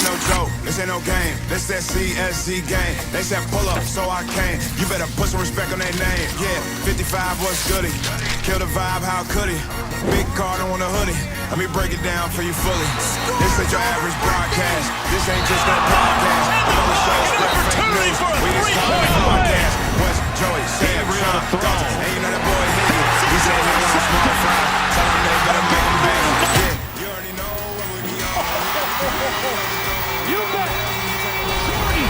ain't no joke, this ain't no game. This that CSG game. They said pull up, so I came. You better put some respect on their name. Yeah, 55 was goody. Kill the vibe, how could he? Big Cardinal on the hoodie. Let me break it down for you fully. This ain't your average broadcast. This ain't just no podcast. On the show, spread fake news. We just call it podcast. West Joey, Sam, Sean, Dalton. And you know that boy hit you. He said he wants small fries. Tell him they better make him big. Yeah, you already know what we be on. You bet. Jordan,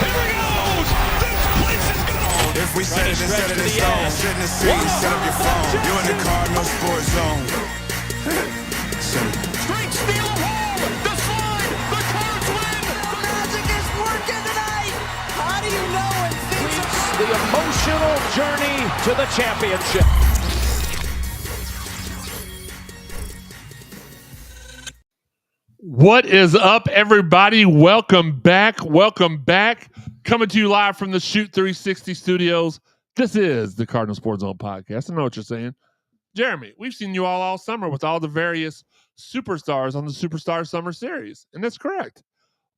here he goes. This place is gone. If we set it and set it in stone, sit in the seat, set up your phone. You in the Cardinal sports zone. Straight steal of home. The slide. The Cards win. The magic is working tonight. How do you know when things are The emotional journey to the championship. What is up, everybody? Welcome back. Welcome back. Coming to you live from the Shoot 360 studios. This is the Cardinal Sports Zone podcast. I know what you're saying. Jeremy, we've seen you all summer with all the various superstars on the Superstar Summer Series. And that's correct.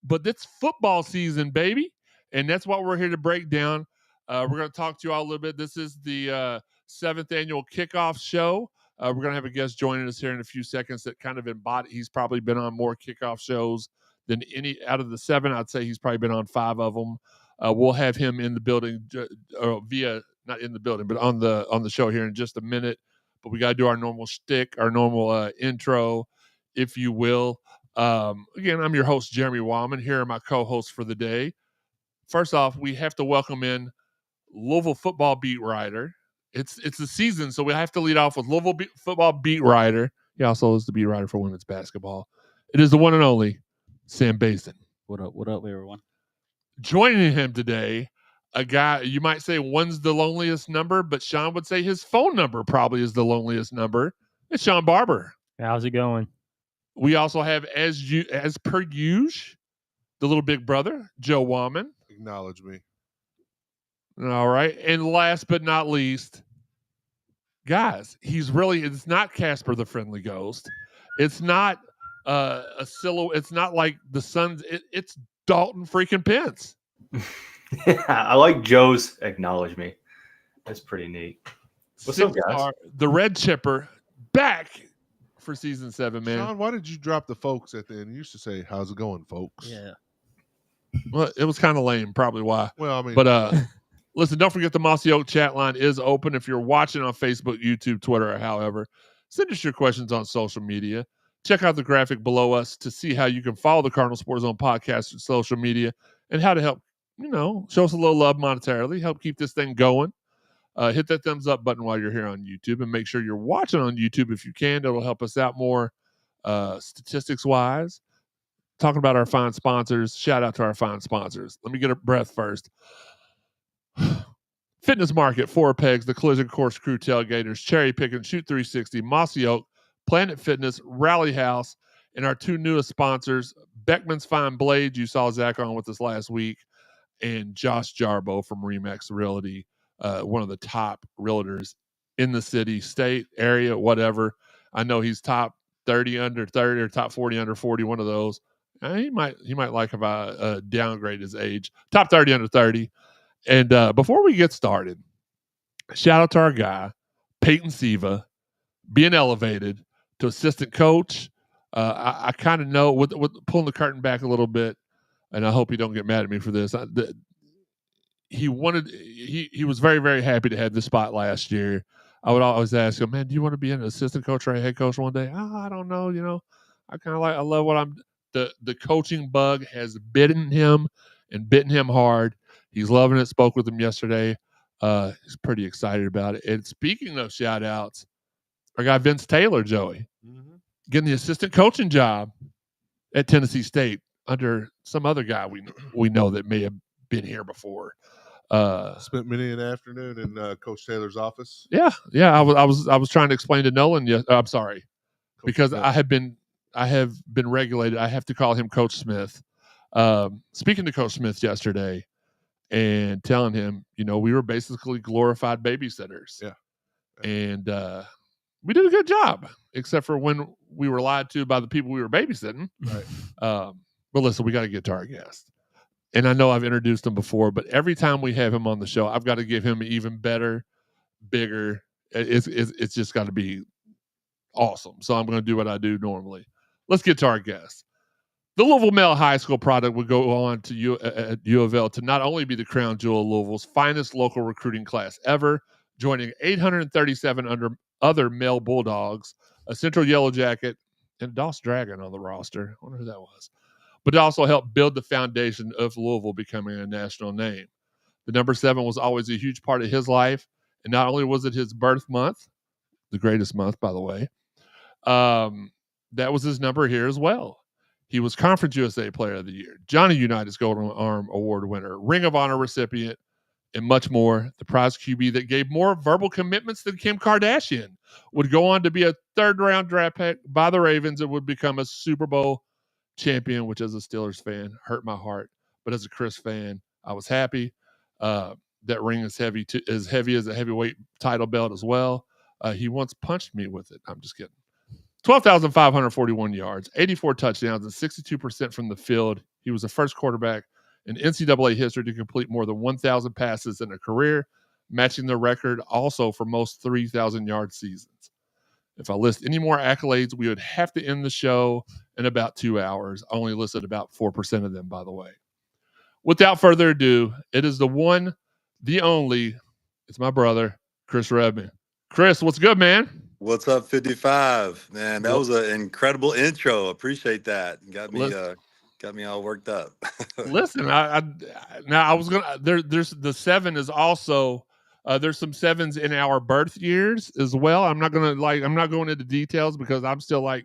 But it's football season, baby. And that's what we're here to break down. We're going to talk to you all a little bit. This is the 7th annual Kickoff show. We're going to have a guest joining us here in a few seconds that kind of embody. He's probably been on more Kickoff shows than any out of the 7. I'd say he's probably been on 5 of them. We'll have him in the building not in the building, but on the show here in just a minute. But we got to do our normal shtick, our normal intro, if you will. Again, I'm your host, Jeremy Wallman. Here are my co-hosts for the day. First off, we have to welcome in Louisville football beat writer. It's the season, so we have to lead off with Louisville football beat writer. He also is the beat writer for women's basketball. It is the one and only Sam Basin. What up, everyone? Joining him today, a guy you might say one's the loneliest number, but Sean would say his phone number probably is the loneliest number. It's Sean Barber. How's it going? We also have, as per usual, the little big brother, Joe Wallman. Acknowledge me. All right. And last but not least, guys, it's not Casper the Friendly Ghost. It's not a silhouette. It's not like the sun's. It's Dalton freaking Pence. Yeah, I like Joe's acknowledge me. That's pretty neat. What's up, guys? The Red Chipper back for season 7, man. Sean, why did you drop the folks at the end? You used to say, "How's it going, folks?" Yeah. Well, it was kind of lame, probably why. Well, I mean, but listen, don't forget the Mossy Oak chat line is open. If you're watching on Facebook, YouTube, Twitter, or however, send us your questions on social media. Check out the graphic below us to see how you can follow the Cardinal Sports Zone podcast on social media and how to help, show us a little love monetarily, help keep this thing going. Hit that thumbs up button while you're here on YouTube and make sure you're watching on YouTube if you can. It'll help us out more statistics-wise. Talking about our fine sponsors. Shout out to our fine sponsors. Let me get a breath first. Fitness Market, Four Pegs, the Collision Course Crew Tailgaters, Cherry Pickin', Shoot 360, Mossy Oak, Planet Fitness, Rally House, and our 2 newest sponsors, Beckman's Fine Blades. You saw Zach on with us last week, and Josh Jarbo from Remax Realty, one of the top realtors in the city, state, area, whatever. I know he's top 30 under 30 or top 40 under 40, one of those. He might like if I downgrade his age. Top 30 under 30. And before we get started, shout out to our guy, Peyton Siva, being elevated to assistant coach. I kind of know with pulling the curtain back a little bit, and I hope you don't get mad at me for this. He was very, very happy to have this spot last year. I would always ask him, man, do you want to be an assistant coach or a head coach one day? I don't know. I love what I'm. The coaching bug has bitten him hard. He's loving it. Spoke with him yesterday. He's pretty excited about it. And speaking of shout outs, our guy Vince Taylor, Joey, getting the assistant coaching job at Tennessee State under some other guy we know that may have been here before. Spent many an afternoon in Coach Taylor's office. Yeah. I was trying to explain to Nolan. I'm sorry, Coach because Smith. I have been regulated. I have to call him Coach Smith. Speaking to Coach Smith yesterday and telling him, we were basically glorified babysitters. Yeah. And we did a good job, except for when we were lied to by the people we were babysitting. Right. But listen, we got to get to our guest. And I know I've introduced him before, but every time we have him on the show, I've got to give him even better, bigger. It's just got to be awesome. So I'm going to do what I do normally. Let's get to our guest. The Louisville Male High School product would go on to U of L to not only be the crown jewel of Louisville's finest local recruiting class ever, joining 837 other male Bulldogs, a Central Yellow Jacket, and a Doss Dragon on the roster. I wonder who that was. But it also helped build the foundation of Louisville becoming a national name. The number 7 was always a huge part of his life, and not only was it his birth month, the greatest month, by the way, that was his number here as well. He was Conference USA Player of the Year, Johnny Unitas Golden Arm Award winner, Ring of Honor recipient, and much more. The prize QB that gave more verbal commitments than Kim Kardashian would go on to be a third-round draft pick by the Ravens and would become a Super Bowl champion, which as a Steelers fan hurt my heart. But as a Chris fan, I was happy. That ring is heavy as a heavyweight title belt as well. He once punched me with it. I'm just kidding. 12,541 yards, 84 touchdowns, and 62% from the field. He was the first quarterback in NCAA history to complete more than 1,000 passes in a career, matching the record also for most 3,000-yard seasons. If I list any more accolades, we would have to end the show in about 2 hours. I only listed about 4% of them, by the way. Without further ado, it is the one, the only, it's my brother, Chris Redman. Chris, what's good, man? What's up, 55? Man, that was an incredible intro. Appreciate that. Got me all worked up. Listen, now I was gonna. There's the 7 is also. There's some 7s in our birth years as well. I'm not going into details because I'm still like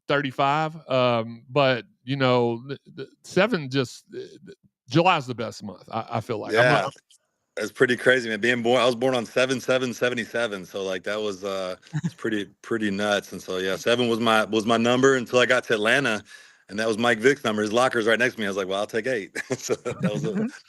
35. But you know, the 7 just July's the best month. I feel like. Yeah. That's pretty crazy, man. I was born on 7/7/77, so like that was it's pretty nuts. And so yeah, 7 was my number until I got to Atlanta, and that was Mike Vick's number. His locker's right next to me. I was like, well, I'll take 8. So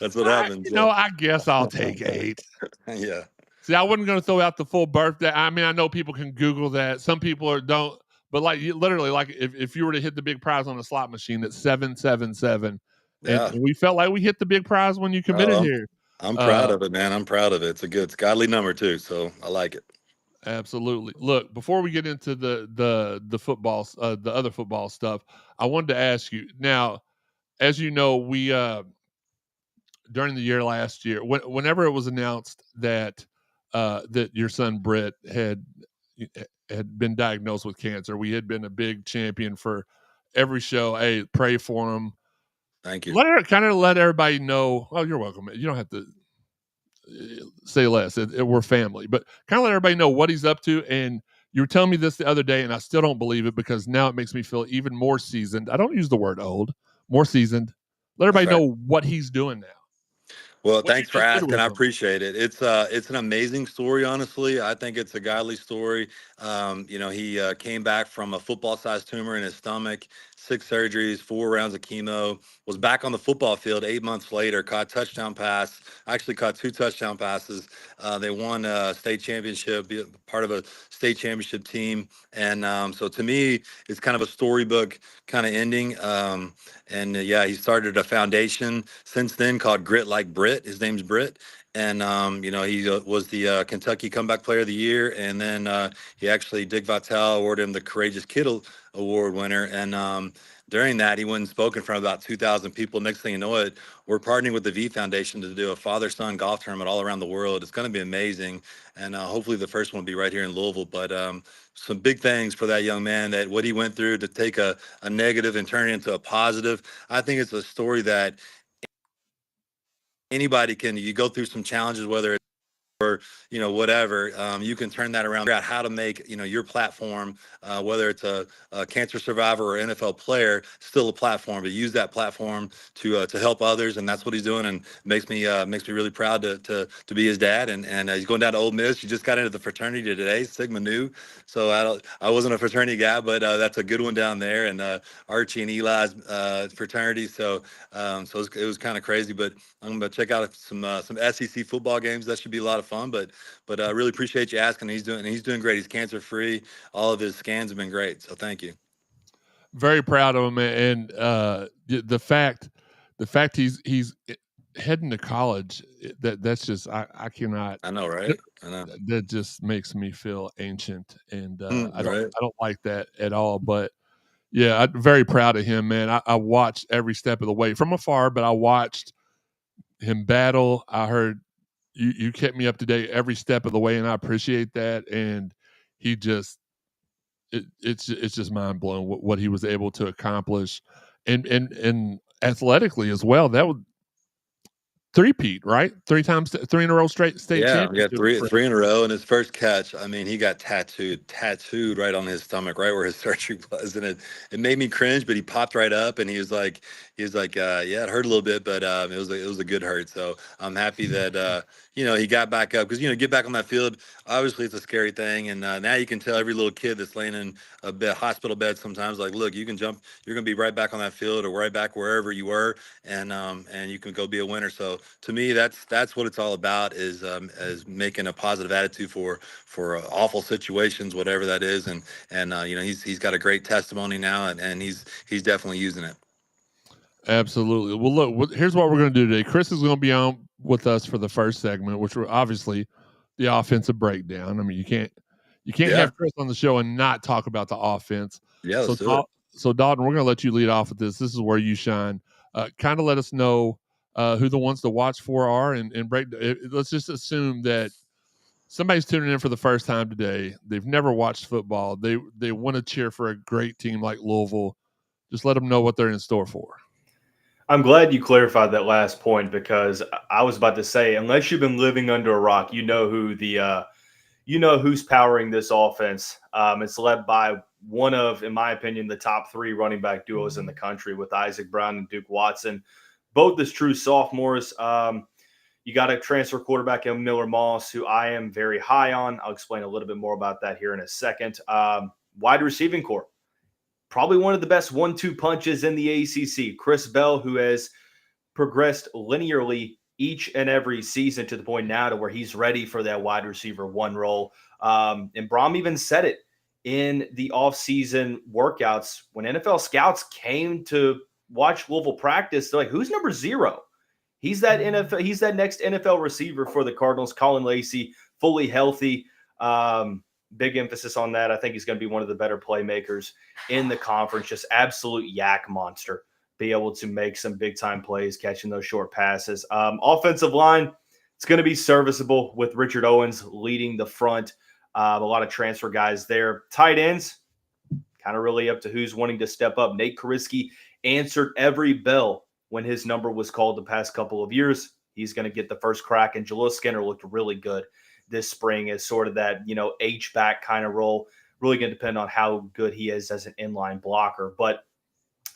that's what happened. I guess I'll take 8. Yeah. See, I wasn't going to throw out the full birthday. I mean, I know people can Google that. Some people don't, but like literally, like if you were to hit the big prize on a slot machine, it's 777. Yeah. And we felt like we hit the big prize when you committed here. I'm proud of it, man. I'm proud of it. It's a good, godly number too, so I like it. Absolutely. Look, before we get into the football, the other football stuff, I wanted to ask you. Now, as you know, we during the year last year, whenever it was announced that that your son Britt had been diagnosed with cancer, we had been a big champion for every show. Hey, pray for him. Thank you. Let everybody know. Oh, you're welcome. You don't have to say less. We're family, but kind of let everybody know what he's up to. And you were telling me this the other day, and I still don't believe it because now it makes me feel even more seasoned. I don't use the word old. More seasoned. Let everybody know what he's doing now. Well, thanks for asking. I appreciate it. It's an amazing story, honestly. I think it's a godly story. He came back from a football-sized tumor in his stomach, 6 surgeries, 4 rounds of chemo, was back on the football field 8 months later, caught touchdown pass, actually caught 2 touchdown passes. They won a state championship, part of a state championship team. And so to me, it's kind of a storybook kind of ending. He started a foundation since then called Grit Like Brit. His name's Britt. And, he was the Kentucky Comeback Player of the Year. And then Dick Vitale awarded him the Courageous Kid Award winner. And during that, he went and spoke in front of about 2,000 people. Next thing you know it, we're partnering with the V Foundation to do a father-son golf tournament all around the world. It's going to be amazing. And hopefully the first one will be right here in Louisville. But some big things for that young man, that what he went through to take a negative and turn it into a positive. I think it's a story that anybody can. You go through some challenges, whether it's or whatever, you can turn that around, figure out how to make your platform, whether it's a cancer survivor or NFL player, still a platform, to use that platform to help others. And that's what he's doing, and makes me really proud to be his dad. And he's going down to Ole Miss. He just got into the fraternity today, Sigma Nu. So I wasn't a fraternity guy, but that's a good one down there. And Archie and Eli's fraternity. So it was kind of crazy, but I'm going to check out some SEC football games. That should be a lot of fun, but I really appreciate you asking. He's doing great. He's cancer free. All of his scans have been great. So thank you. Very proud of him, and the fact he's heading to college, that's just I cannot. I know, right? I know. That just makes me feel ancient, and I Right. don't like that at all. But yeah, I'm very proud of him, man. I watched every step of the way from afar, but I watched him battle. I heard you kept me up to date every step of the way, and I appreciate that. And he just it's just mind blowing what he was able to accomplish, and athletically as well. That would three-peat, right? 3 in a row straight state Yeah, we got championship. three in a row, and his first catch, I mean, he got tattooed right on his stomach, right where his surgery was, and it made me cringe. But he popped right up, and he was like, yeah, it hurt a little bit, but it was a good hurt. So I'm happy that he got back up, because get back on that field. Obviously, it's a scary thing, and now you can tell every little kid that's laying in a hospital bed sometimes, like, look, you can jump, you're gonna be right back on that field, or right back wherever you were, and you can go be a winner. So to me, that's what it's all about, is making a positive attitude for awful situations, whatever that is, and he's got a great testimony now, and he's definitely using it. Absolutely. Well, look, here's what we're going to do today. Chris is going to be on with us for the first segment, which were obviously the offensive breakdown. I mean, you can't have Chris on the show and not talk about the offense. Yeah, let's do it. So Dalton, we're going to let you lead off with this. This is where you shine. Kind of let us know who the ones to watch for are, and break. Let's just assume that somebody's tuning in for the first time today. They've never watched football. They want to cheer for a great team like Louisville. Just let them know what they're in store for. I'm glad you clarified that last point, because I was about to say, unless you've been living under a rock, you know who's powering this offense. It's led by one of, in my opinion, the top 3 running back duos in the country, with Isaac Brown and Duke Watson, both as true sophomores. You got a transfer quarterback in Miller Moss, who I am very high on. I'll explain a little bit more about that here in a second. Wide receiving core, probably one of the best 1-2 punches in the ACC. Chris Bell, who has progressed linearly each and every season to the point now to where he's ready for that wide receiver 1 role. And Brom even said it in the offseason workouts when NFL scouts came to watch Louisville practice. They're like, who's number 0? He's that next NFL receiver for the Cardinals. Colin Lacey, fully healthy. Big emphasis on that. I think he's going to be one of the better playmakers in the conference. Just absolute yak monster. Be able to make some big-time plays, catching those short passes. Offensive line, it's going to be serviceable with Richard Owens leading the front. A lot of transfer guys there. Tight ends, kind of really up to who's wanting to step up. Nate Kariski answered every bell when his number was called the past couple of years. He's going to get the first crack, and Jalil Skinner looked really good this spring as sort of that, H-back kind of role. Really going to depend on how good he is as an inline blocker. But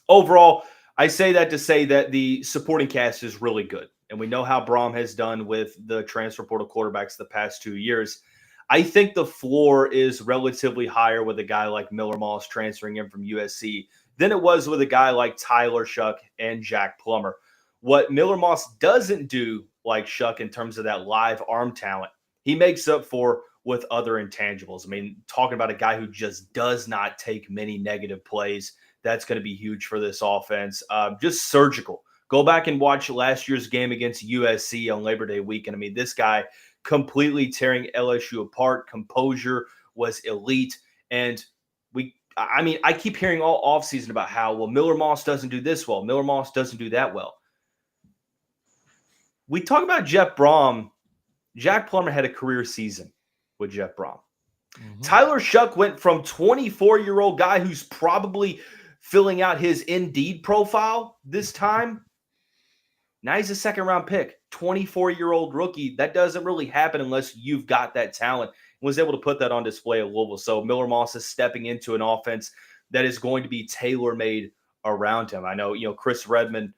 overall, I say that to say that the supporting cast is really good. And we know how Brom has done with the transfer portal quarterbacks the past 2 years. I think the floor is relatively higher with a guy like Miller Moss transferring in from USC than it was with a guy like Tyler Shuck and Jack Plummer. What Miller Moss doesn't do like Shuck in terms of that live arm talent, he makes up for with other intangibles. I mean, talking about a guy who just does not take many negative plays, that's going to be huge for this offense. Just surgical. Go back and watch last year's game against USC on Labor Day weekend. I mean, this guy completely tearing LSU apart. Composure was elite. And I keep hearing all offseason about how, well, Miller Moss doesn't do this well. Miller Moss doesn't do that well. We talk about Jeff Brom. Jack Plummer had a career season with Jeff Brom. Mm-hmm. Tyler Shuck went from 24-year-old guy who's probably filling out his Indeed profile this time. Now he's a second-round pick, 24-year-old rookie. That doesn't really happen unless you've got that talent. Was able to put that on display at Louisville. So Miller Moss is stepping into an offense that is going to be tailor-made around him. I know, Chris Redman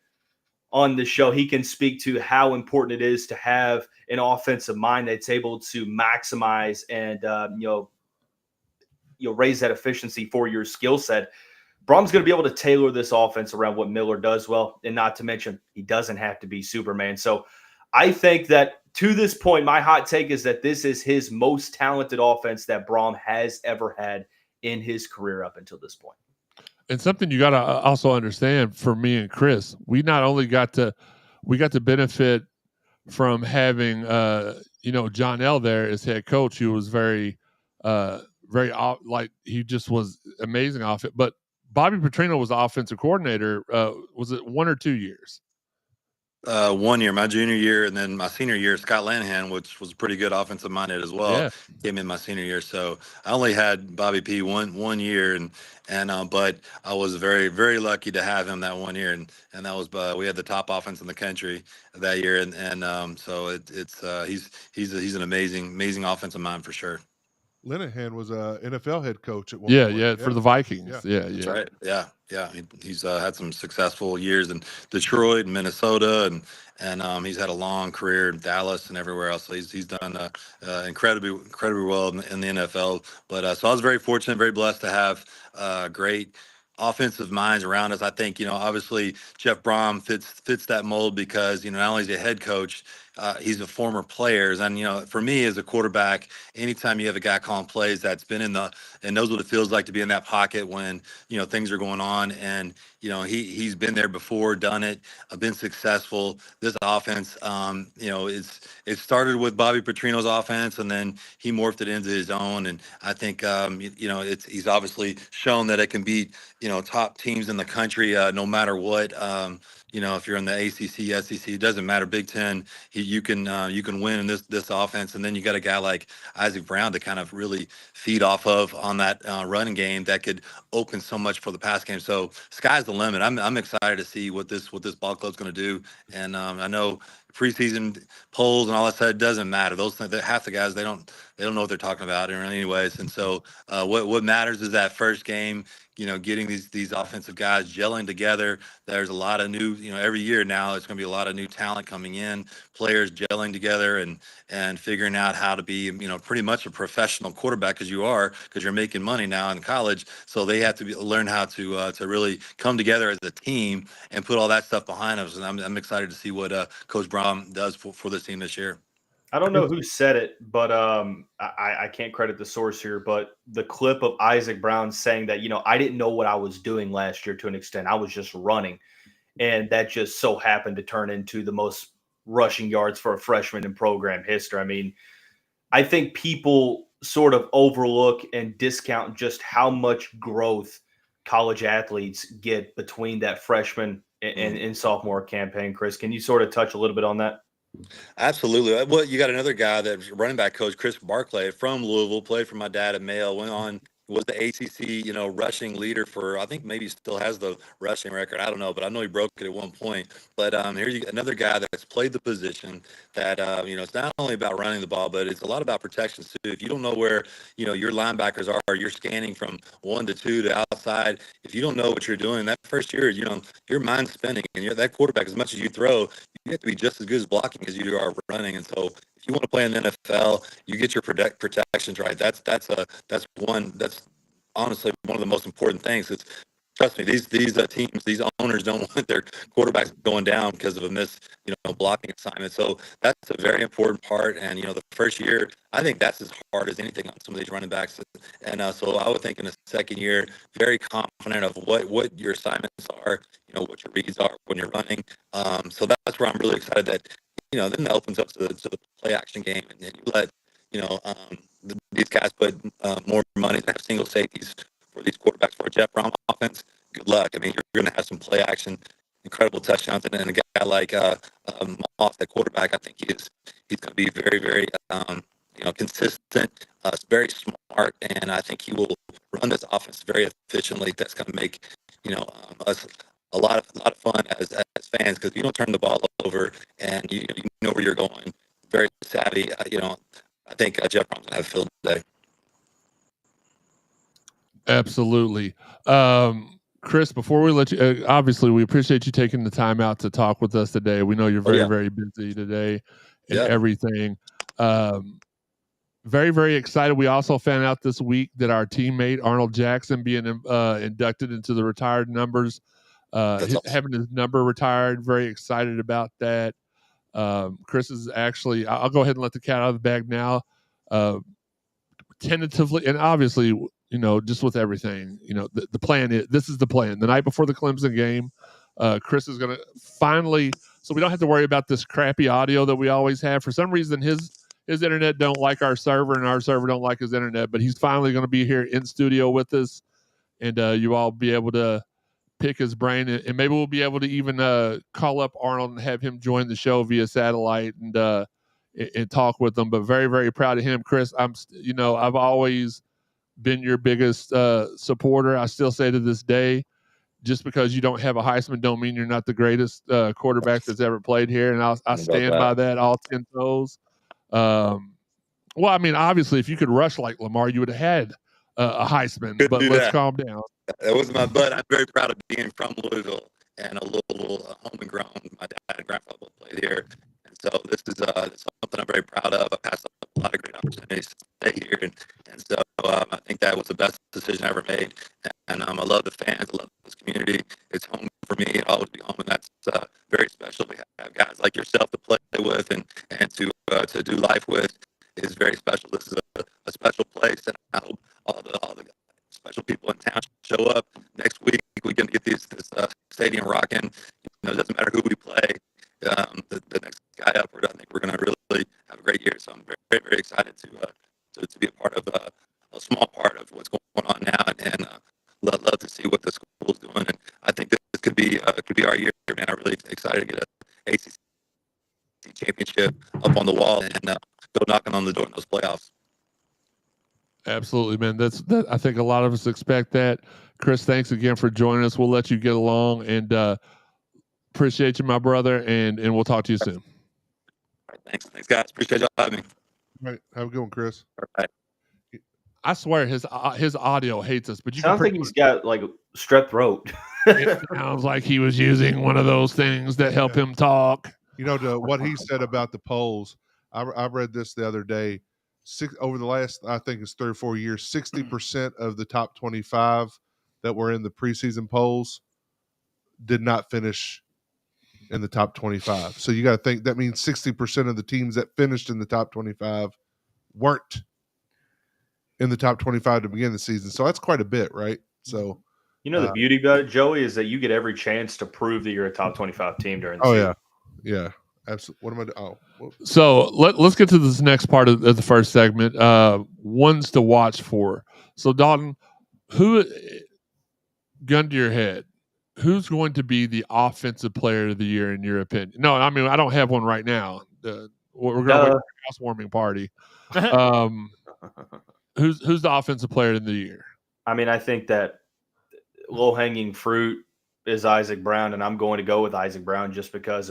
on the show, he can speak to how important it is to have an offensive mind that's able to maximize and, raise that efficiency for your skill set. Brom's going to be able to tailor this offense around what Miller does well, and not to mention he doesn't have to be Superman. So I think that to this point, my hot take is that this is his most talented offense that Brom has ever had in his career up until this point. And something you got to also understand for me and Chris, we not only got to benefit from having John L there as head coach, who was very like he just was amazing off it. But Bobby Petrino was the offensive coordinator. Was it 1 or 2 years? 1 year, my junior year, and then my senior year, Scott Lanahan, which was pretty good offensive minded as well, Yeah. came in my senior year. So I only had Bobby P one year, and but I was very, very lucky to have him that 1 year, and that was we had the top offense in the country that year, and so he's an amazing offensive mind for sure. Linehan was a NFL head coach at one point. Yeah, for the Vikings. Yeah. That's right. Yeah. He's had some successful years in Detroit and Minnesota, and he's had a long career in Dallas and everywhere else. So he's done incredibly well in the NFL. But so I was very fortunate, very blessed to have great offensive minds around us. I think, obviously Jeff Brom fits that mold because, not only is he a head coach, he's a former player. And, for me as a quarterback, anytime you have a guy calling plays that's been and knows what it feels like to be in that pocket when, things are going on. And, he's been there before, done it, been successful. This offense, it started with Bobby Petrino's offense, and then he morphed it into his own. And I think, he's obviously shown that it can beat, top teams in the country, no matter what. If you're in the ACC, SEC, it doesn't matter. Big Ten, you can win in this offense, and then you got a guy like Isaac Brown to kind of really feed off of on that running game that could open so much for the pass game. So sky's the limit. I'm excited to see what this ball club's going to do, and I know preseason polls and all that stuff, it doesn't matter. Those things, half the guys they don't know what they're talking about anyways. And so what matters is that first game. Getting these offensive guys gelling together. There's a lot of new, every year now, it's going to be a lot of new talent coming in, players gelling together and figuring out how to be, pretty much a professional quarterback because you're making money now in college. So they have to learn how to really come together as a team and put all that stuff behind us. And I'm excited to see what Coach Brom does for this team this year. I don't know who said it, but I can't credit the source here, but the clip of Isaac Brown saying that, I didn't know what I was doing last year to an extent. I was just running. And that just so happened to turn into the most rushing yards for a freshman in program history. I mean, I think people sort of overlook and discount just how much growth college athletes get between that freshman and sophomore campaign. Chris, can you sort of touch a little bit on that? Absolutely. Well, you got another guy that's running back coach, Chris Barclay from Louisville, played for my dad at Mayo, went on, was the ACC, rushing leader for, I think maybe still has the rushing record. I don't know, but I know he broke it at one point. But another guy that's played the position that, it's not only about running the ball, but it's a lot about protection too. If you don't know where, your linebackers are, you're scanning from 1 to 2 to outside. If you don't know what you're doing that first year, your mind's spinning, and you're that quarterback, as much as you throw, you have to be just as good as blocking as you are running. And so if you want to play in the NFL, you get your protections right. That's honestly one of the most important things. It's, trust me, these teams, these owners don't want their quarterbacks going down because of a missed, blocking assignment. So that's a very important part. And, the first year, I think that's as hard as anything on some of these running backs. And so I would think in the second year, very confident of what your assignments are, what your reads are when you're running. So that's where I'm really excited that, then that opens up to the play action game, and then you let, these guys put more money to have single safeties for these quarterbacks for a Jeff Brom offense. Good luck. I mean, you're going to have some play action, incredible touchdowns, and then a guy like Moss, the quarterback, I think he's going to be very, very consistent, very smart, and I think he will run this offense very efficiently. That's going to make us a lot of fun as fans, because you don't turn the ball over and you know where you're going. Very savvy. I think Jeff Brom's gonna have a field day. Absolutely. Chris, before we let you, obviously we appreciate you taking the time out to talk with us today. We know you're very, very busy today and everything. Very, very excited. We also found out this week that our teammate Arnold Jackson being inducted into the retired numbers, having his number retired. Very excited about that. Chris is actually, I'll go ahead and let the cat out of the bag now. Tentatively, and obviously, just with everything, the plan is, this is the plan. The night before the Clemson game, Chris is going to finally, so we don't have to worry about this crappy audio that we always have. For some reason, his internet don't like our server, and our server don't like his internet, but he's finally going to be here in studio with us, and you all be able to pick his brain, and maybe we'll be able to even call up Arnold and have him join the show via satellite and talk with them. But very, very proud of him, Chris. I've always been your biggest supporter. I still say to this day, just because you don't have a Heisman don't mean you're not the greatest quarterback that's ever played here, and I stand by that all 10 toes. Well, I mean, obviously, if you could rush like Lamar, you would have had a Heisman. Couldn't but do let's that. calm down. That was my butt. I'm very proud of being from Louisville and a little home and grown. My dad and grandfather played here. And so this is something I'm very proud of. I passed up a lot of great opportunities to stay here. And so I think that was the best decision I ever made. And I love the fans. I love this community. It's home for me. It'll always be home. And that's very special. We have guys like yourself to play with and to do life with is very special. This is a special place. And I hope all the special people in town show up next week. We're going to get this stadium rocking. It doesn't matter who we play. The next guy up, I think we're going to really have a great year. So I'm very, very, very excited to be a part of a small part of what's going on now, and love to see what the school's doing. And I think this could be our year, man. I'm really excited to get an ACC championship up on the wall and go knocking on the door in those playoffs. Absolutely, man. That I think a lot of us expect that. Chris, thanks again for joining us. We'll let you get along, and appreciate you, my brother, and we'll talk to you soon. All right, thanks, guys. Appreciate y'all having me. All right, have a good one, Chris. All right. I swear his audio hates us, but you Sounds like he's got like strep throat. It sounds like he was using one of those things that help him talk. What he said about the polls, I read this the other day. Over the last, I think it's 3 or 4 years, 60% of the top 25 that were in the preseason polls did not finish in the top 25. So you got to think that means 60% of the teams that finished in the top 25 weren't in the top 25 to begin the season. So that's quite a bit, right? So the beauty about it, Joey, is that you get every chance to prove that you're a top 25 team during the season. Yeah. Absolutely. What am I doing? So let's get to this next part of the first segment. Ones to watch for. So Dalton, gun to your head, who's going to be the offensive player of the year in your opinion? No, I mean I don't have one right now. We're going to wait for a housewarming party. Who's the offensive player of the year? I mean, I think that low-hanging fruit is Isaac Brown, and I'm going to go with Isaac Brown just because,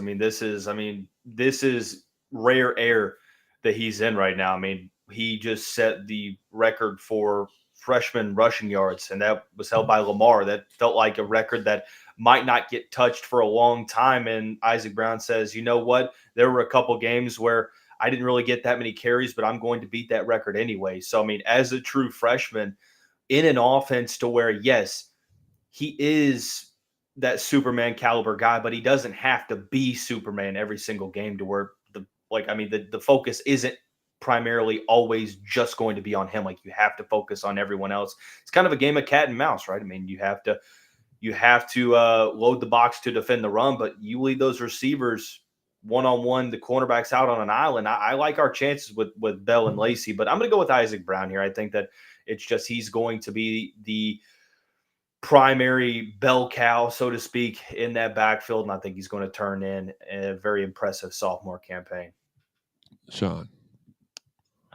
this is rare air that he's in right now. I mean, he just set the record for freshman rushing yards, and that was held by Lamar. That felt like a record that might not get touched for a long time. And Isaac Brown says, you know what? There were a couple games where I didn't really get that many carries, but I'm going to beat that record anyway. So, as a true freshman in an offense to where, yes, he is that Superman caliber guy, but he doesn't have to be Superman every single game to where the focus isn't primarily always just going to be on him. Like, you have to focus on everyone else. It's kind of a game of cat and mouse, right? You have to load the box to defend the run, but you lead those receivers one-on-one, the cornerback's out on an island. I like our chances with Bell and Lacey, but I'm going to go with Isaac Brown here. I think that it's just he's going to be the primary bell cow, so to speak, in that backfield, and I think he's going to turn in a very impressive sophomore campaign. Sean,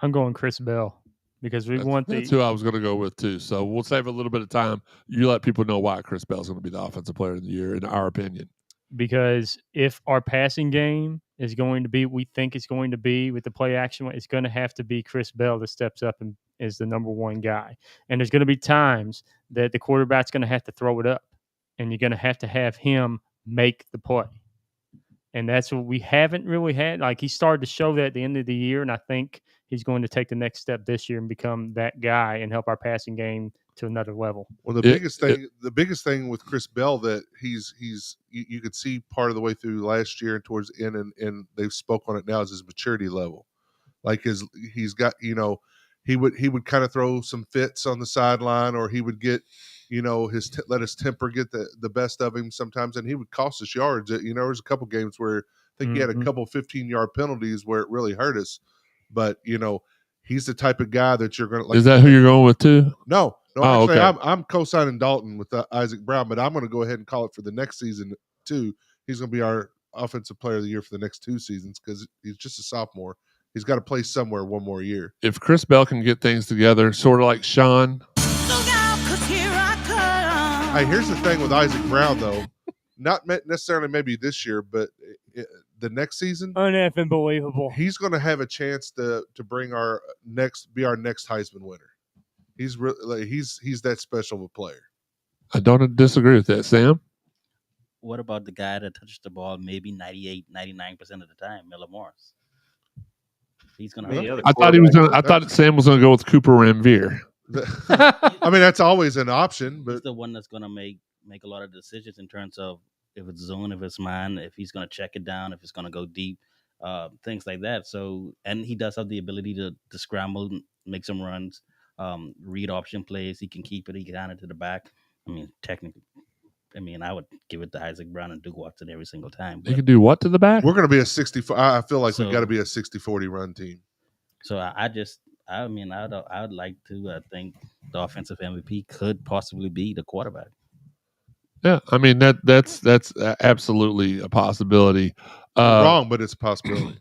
I'm going Chris Bell because that's who I was going to go with too. So we'll save a little bit of time. You let people know why Chris Bell's going to be the offensive player of the year, in our opinion. Because if our passing game is going to be, we think it's going to be with the play action, it's going to have to be Chris Bell that steps up and is the number one guy. And there's going to be times that the quarterback's going to have to throw it up, and you're going to have him make the play. And that's what we haven't really had. Like, he started to show that at the end of the year, and I think he's going to take the next step this year and become that guy and help our passing game to another level. Well, the biggest thing with Chris Bell that you could see part of the way through last year and towards the end, and they've spoke on it now, is his maturity level. Like he's got, he would kind of throw some fits on the sideline, or he would get, let his temper get the best of him sometimes, and he would cost us yards. There was a couple games where I think he had a couple 15-yard penalties where it really hurt us. But he's the type of guy that you're going to. Is that who you're going with too? No. Oh, Actually, okay. I'm co-signing Dalton with Isaac Brown, but I'm going to go ahead and call it for the next season too. He's going to be our offensive player of the year for the next 2 seasons because he's just a sophomore. He's got to play somewhere one more year. If Chris Bell can get things together, sort of like Sean. Hey, here's the thing with Isaac Brown, though. Not necessarily maybe this year, but the next season, unbelievable. He's going to have a chance to bring our next Heisman winner. He's he's that special of a player. I don't disagree with that, Sam. What about the guy that touched the ball maybe 98, 99% of the time, Miller Morris? He's going to. I thought Sam was going to go with Cooper Ramvier. I mean, that's always an option, but he's the one that's going to make a lot of decisions in terms of if it's zone, if it's man, if he's going to check it down, if it's going to go deep, things like that. So, and he does have the ability to scramble, make some runs, read option plays. He can keep it. He can hand it to the back. I mean, technically, I would give it to Isaac Brown and Duke Watson every single time. He can do what to the back? We're going to be a 60. I feel like we've got to be a 60-40 run team. So I would like to think the offensive MVP could possibly be the quarterback. Yeah, I mean that's absolutely a possibility. Wrong, but it's a possibility.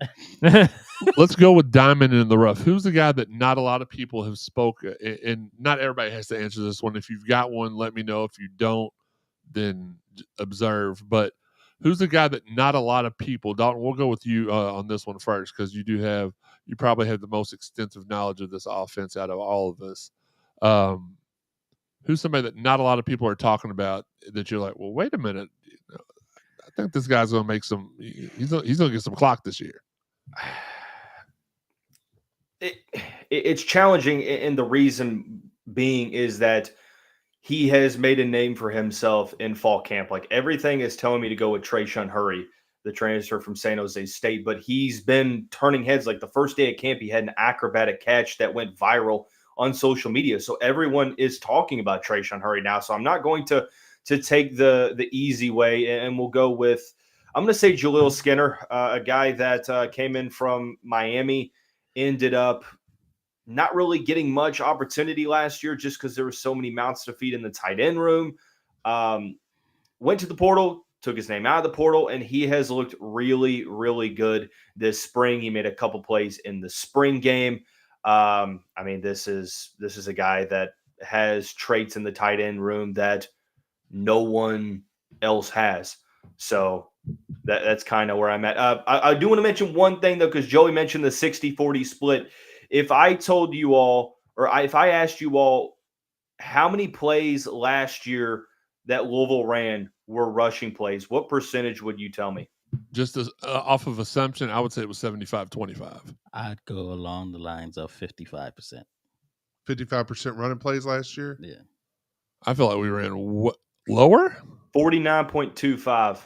Let's go with Diamond in the Rough. Who's the guy that not a lot of people have spoken, and not everybody has to answer this one. If you've got one, let me know. If you don't, then observe. But who's the guy that not a lot of people? Dalton, we'll go with you on this one first because you probably have the most extensive knowledge of this offense out of all of us. Who's somebody that not a lot of people are talking about that you're like, well, wait a minute. I think this guy's going to make he's going to get some clock this year. It's challenging, and the reason being is that he has made a name for himself in fall camp. Like, everything is telling me to go with Trayshawn Hurry, the transfer from San Jose State, but he's been turning heads. Like, the first day at camp, he had an acrobatic catch that went viral on social media. So everyone is talking about Trayshawn Hurry now. So I'm not going to take the easy way, and we'll go with, I'm going to say Jaleel Skinner, a guy that came in from Miami, ended up not really getting much opportunity last year just because there were so many mouths to feed in the tight end room. Went to the portal, took his name out of the portal, and he has looked really, really good this spring. He made a couple plays in the spring game. This is a guy that has traits in the tight end room that no one else has. So that's kind of where I'm at. I do want to mention one thing, though, because Joey mentioned the 60-40 split. If I told you all, if I asked you all how many plays last year that Louisville ran were rushing plays, what percentage would you tell me? Just as off of assumption, I would say it was 75-25. I'd go along the lines of 55%. 55% running plays last year? Yeah. I feel like we ran lower? 49.25.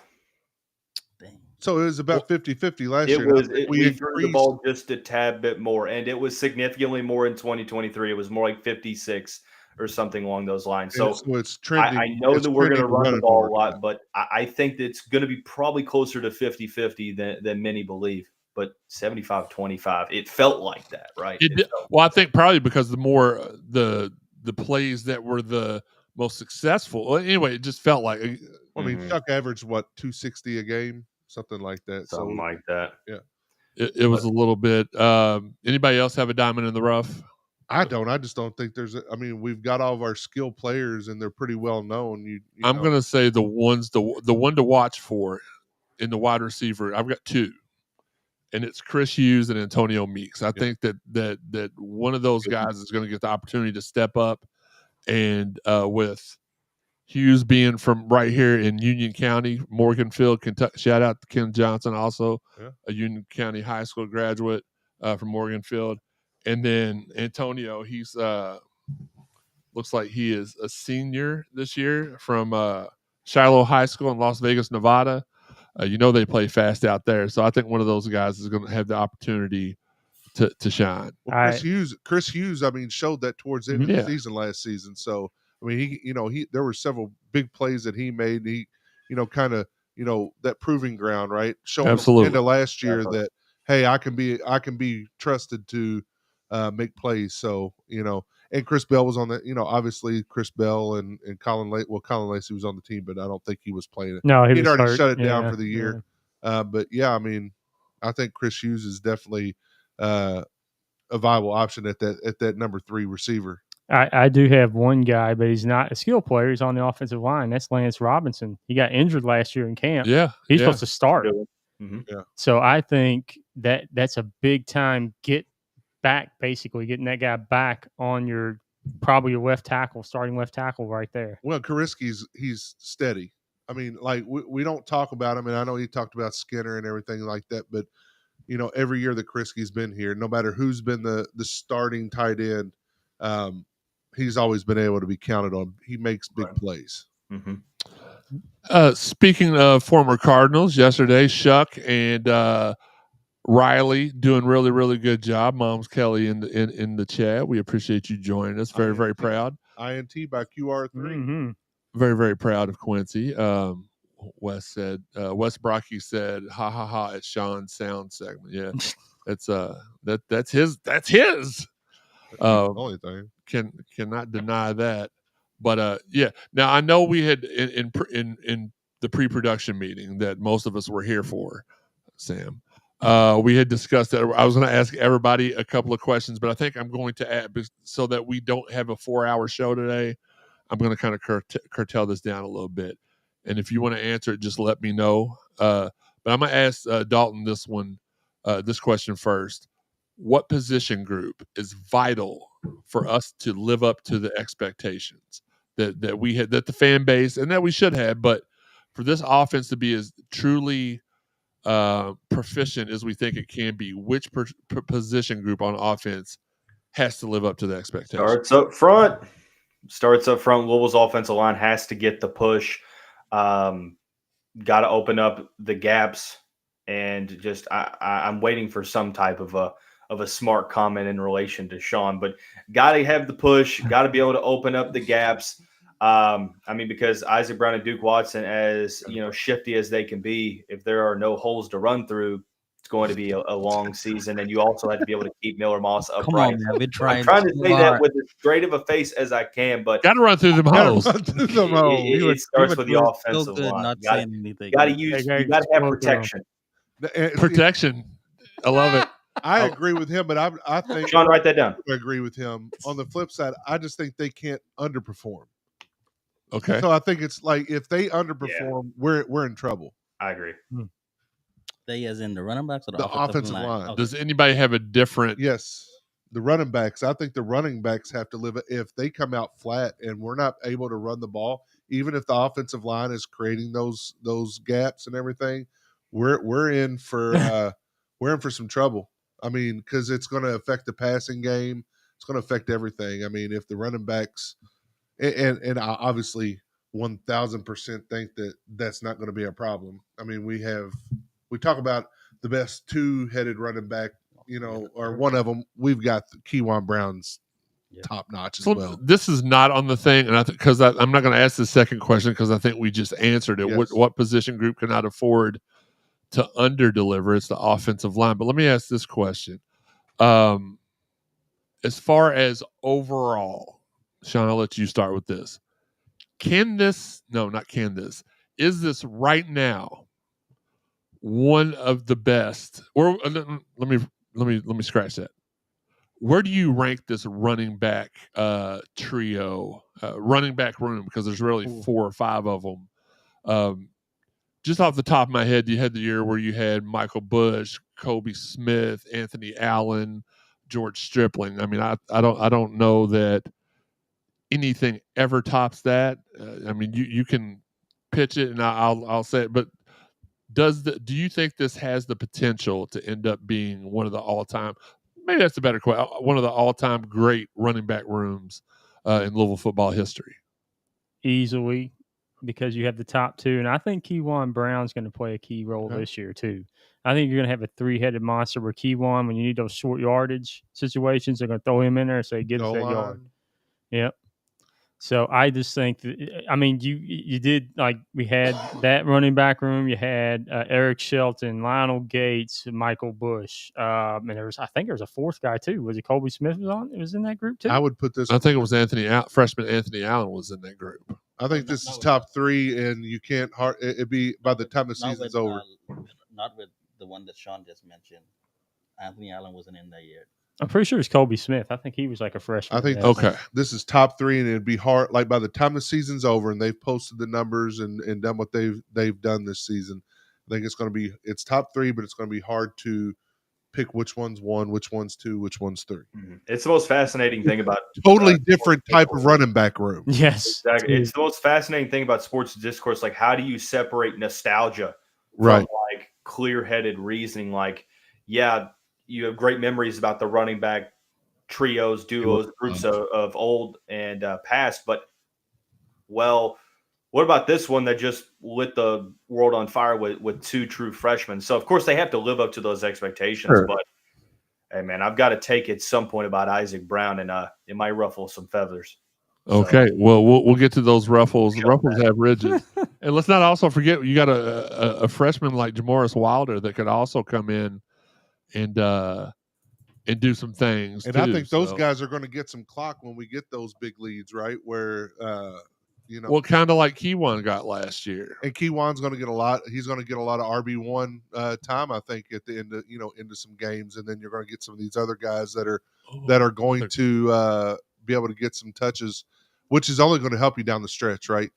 So it was about 50-50 last year. We threw the ball just a tad bit more, and it was significantly more in 2023. It was more like 56 or something along those lines. So it's trending. I know that we're going to run the ball a lot, but I think that it's going to be probably closer to 50-50 than many believe. But 75-25, it felt like that, right? Well, I think probably because the more the plays that were the most successful. Well, anyway, it just felt like. I mean, Chuck averaged 260 a game, something like that. Something like that. Yeah. It was a little bit. Anybody else have a diamond in the rough? I don't. I just don't think there's. We've got all of our skill players, and they're pretty well known. I'm going to say the one to watch for in the wide receiver. I've got two, and it's Chris Hughes and Antonio Meeks. I think that one of those guys is going to get the opportunity to step up, and with Hughes being from right here in Union County, Morganfield, Kentucky. Shout out to Ken Johnson, also a Union County High School graduate from Morganfield. And then Antonio, he's looks like he is a senior this year from Shiloh High School in Las Vegas, Nevada. They play fast out there. So I think one of those guys is going to have the opportunity to shine. Well, Chris Hughes, I mean, showed that towards the end of the Yeah. season last season. So, I mean, there were several big plays that he made. He, kind of, that proving ground, right? Showing Absolutely. end of last year that, hey, I can be trusted to make plays. So, and Chris Bell was on the, obviously Chris Bell and Colin Lacey. Well, Colin Lacey was on the team, but I don't think he was playing it. No, He'd was already hurt. shut it down Yeah, for the year. But yeah, I mean, I think Chris Hughes is definitely a viable option at that number 3 receiver. I do have one guy, but he's not a skill player. He's on the offensive line. That's Lance Robinson. He got injured last year in camp. Yeah. He's supposed to start. Mm-hmm. Yeah. So I think that's a big time get back, basically getting that guy back on probably your left tackle, starting left tackle right there. Well, he's steady. I mean, like we don't talk about him, and I know he talked about Skinner and everything like that, but every year that Kriski's been here, no matter who's been the starting tight end, he's always been able to be counted on. He makes big plays. Mm-hmm. Speaking of former Cardinals, yesterday, Shuck and Riley doing really, really good job. Mom's Kelly in the chat. We appreciate you joining us. Very, very proud. INT by QR3. Mm-hmm. Very, very proud of Quincy. Wes Brocky said, "Ha ha ha!" It's Sean's sound segment. Yeah, it's that's his. That's his. Only thing Cannot deny that. But yeah. Now I know we had in the pre-production meeting that most of us were here for, Sam. We had discussed that. I was going to ask everybody a couple of questions, but I think I'm going to add, so that we don't have a 4-hour show today, I'm going to kind of curtail this down a little bit. And if you want to answer it, just let me know. But I'm going to ask Dalton this question first. What position group is vital for us to live up to the expectations that we had, that the fan base, and that we should have, but for this offense to be as truly proficient as we think it can be, which position group on offense has to live up to the expectations? Starts up front. Louisville's offensive line has to get the push. Got to open up the gaps, and just I'm waiting for some type of a smart comment in relation to Sean, but got to have the push. Got to be able to open up the gaps. I mean, because Isaac Brown and Duke Watson, as shifty as they can be, if there are no holes to run through, it's going to be a long season. And you also have to be able to keep Miller Moss upright. Come on, man. I'm trying to say that with as straight of a face as I can, but got to run through them holes. It starts with the offensive line. Not saying anything. You got to have protection. Protection. I love it. I agree with him, but I think Sean, write that down. I agree with him. On the flip side, I just think they can't underperform. Okay. So I think it's like if they underperform, we're in trouble. I agree. They as in the running backs or the offensive line. Okay. Does anybody have a different? Yes. The running backs. I think the running backs have to live. If they come out flat and we're not able to run the ball, even if the offensive line is creating those gaps and everything, we're in for some trouble. I mean, because it's going to affect the passing game. It's going to affect everything. I mean, if the running backs and I obviously 1,000% think that that's not going to be a problem. I mean, we talk about the best two-headed running back, or one of them. We've got Keywan Brown's top notch as well. This is not on the thing, and I'm not going to ask the second question because I think we just answered it. Yes. What position group cannot afford to under-deliver? It's the offensive line. But let me ask this question. As far as overall, Sean, I'll let you start with this. Is this right now one of the best? Or let me scratch that. Where do you rank this running back trio, running back room? Because there's really 4 or 5 of them. Just off the top of my head, you had the year where you had Michael Bush, Kobe Smith, Anthony Allen, George Stripling. I mean, I don't know that anything ever tops that. I mean, you can pitch it, and I'll say it, but do you think this has the potential to end up being one of the all-time? Maybe that's a better question. One of the all-time great running back rooms in Louisville football history. Easily. because you have the top two, and I think Keywan Brown's going to play a key role this year too. I think you're going to have a three-headed monster where Keywan, when you need those short yardage situations, they're going to throw him in there and say, "Get us that yard." Yep. So I just think that, I mean, you did, like, we had that running back room. You had Eric Shelton, Lionel Gates, Michael Bush, and I think there was a fourth guy too. Was it Colby Smith was in that group too? I would put this. I think it was freshman Anthony Allen was in that group. I think this is top three, and you can't it'd be by the time the season's over. Not with the one that Sean just mentioned. Anthony Allen wasn't in there yet. I'm pretty sure it's Colby Smith. I think he was like a freshman. I think this is top three, and it'd be hard. Like by the time the season's over and they've posted the numbers and done what they've done this season, I think it's top three, but it's going to be hard to pick which one's one, which one's two, which one's three. It's the most fascinating thing about totally different type of running back room. Yes, exactly. It's the most fascinating thing about sports discourse. Like, how do you separate nostalgia Right. from like clear-headed reasoning? Like, yeah, you have great memories about the running back trios, duos, groups of old and past, but what about this one that just lit the world on fire with two true freshmen? So of course they have to live up to those expectations, but hey man, I've got to take at some point about Isaac Brown, and it might ruffle some feathers. Okay, well, we'll get to those ruffles. The ruffles have ridges, and let's not also forget you got a freshman like Jamoris Wilder that could also come in and do some things. And too, I think those guys are going to get some clock when we get those big leads, right? Where well, kind of like Keywan got last year. And Keywan's going to get a lot. He's going to get a lot of RB1 time, I think, at the end of into some games, and then you're going to get some of these other guys that are going to be able to get some touches, which is only going to help you down the stretch, right?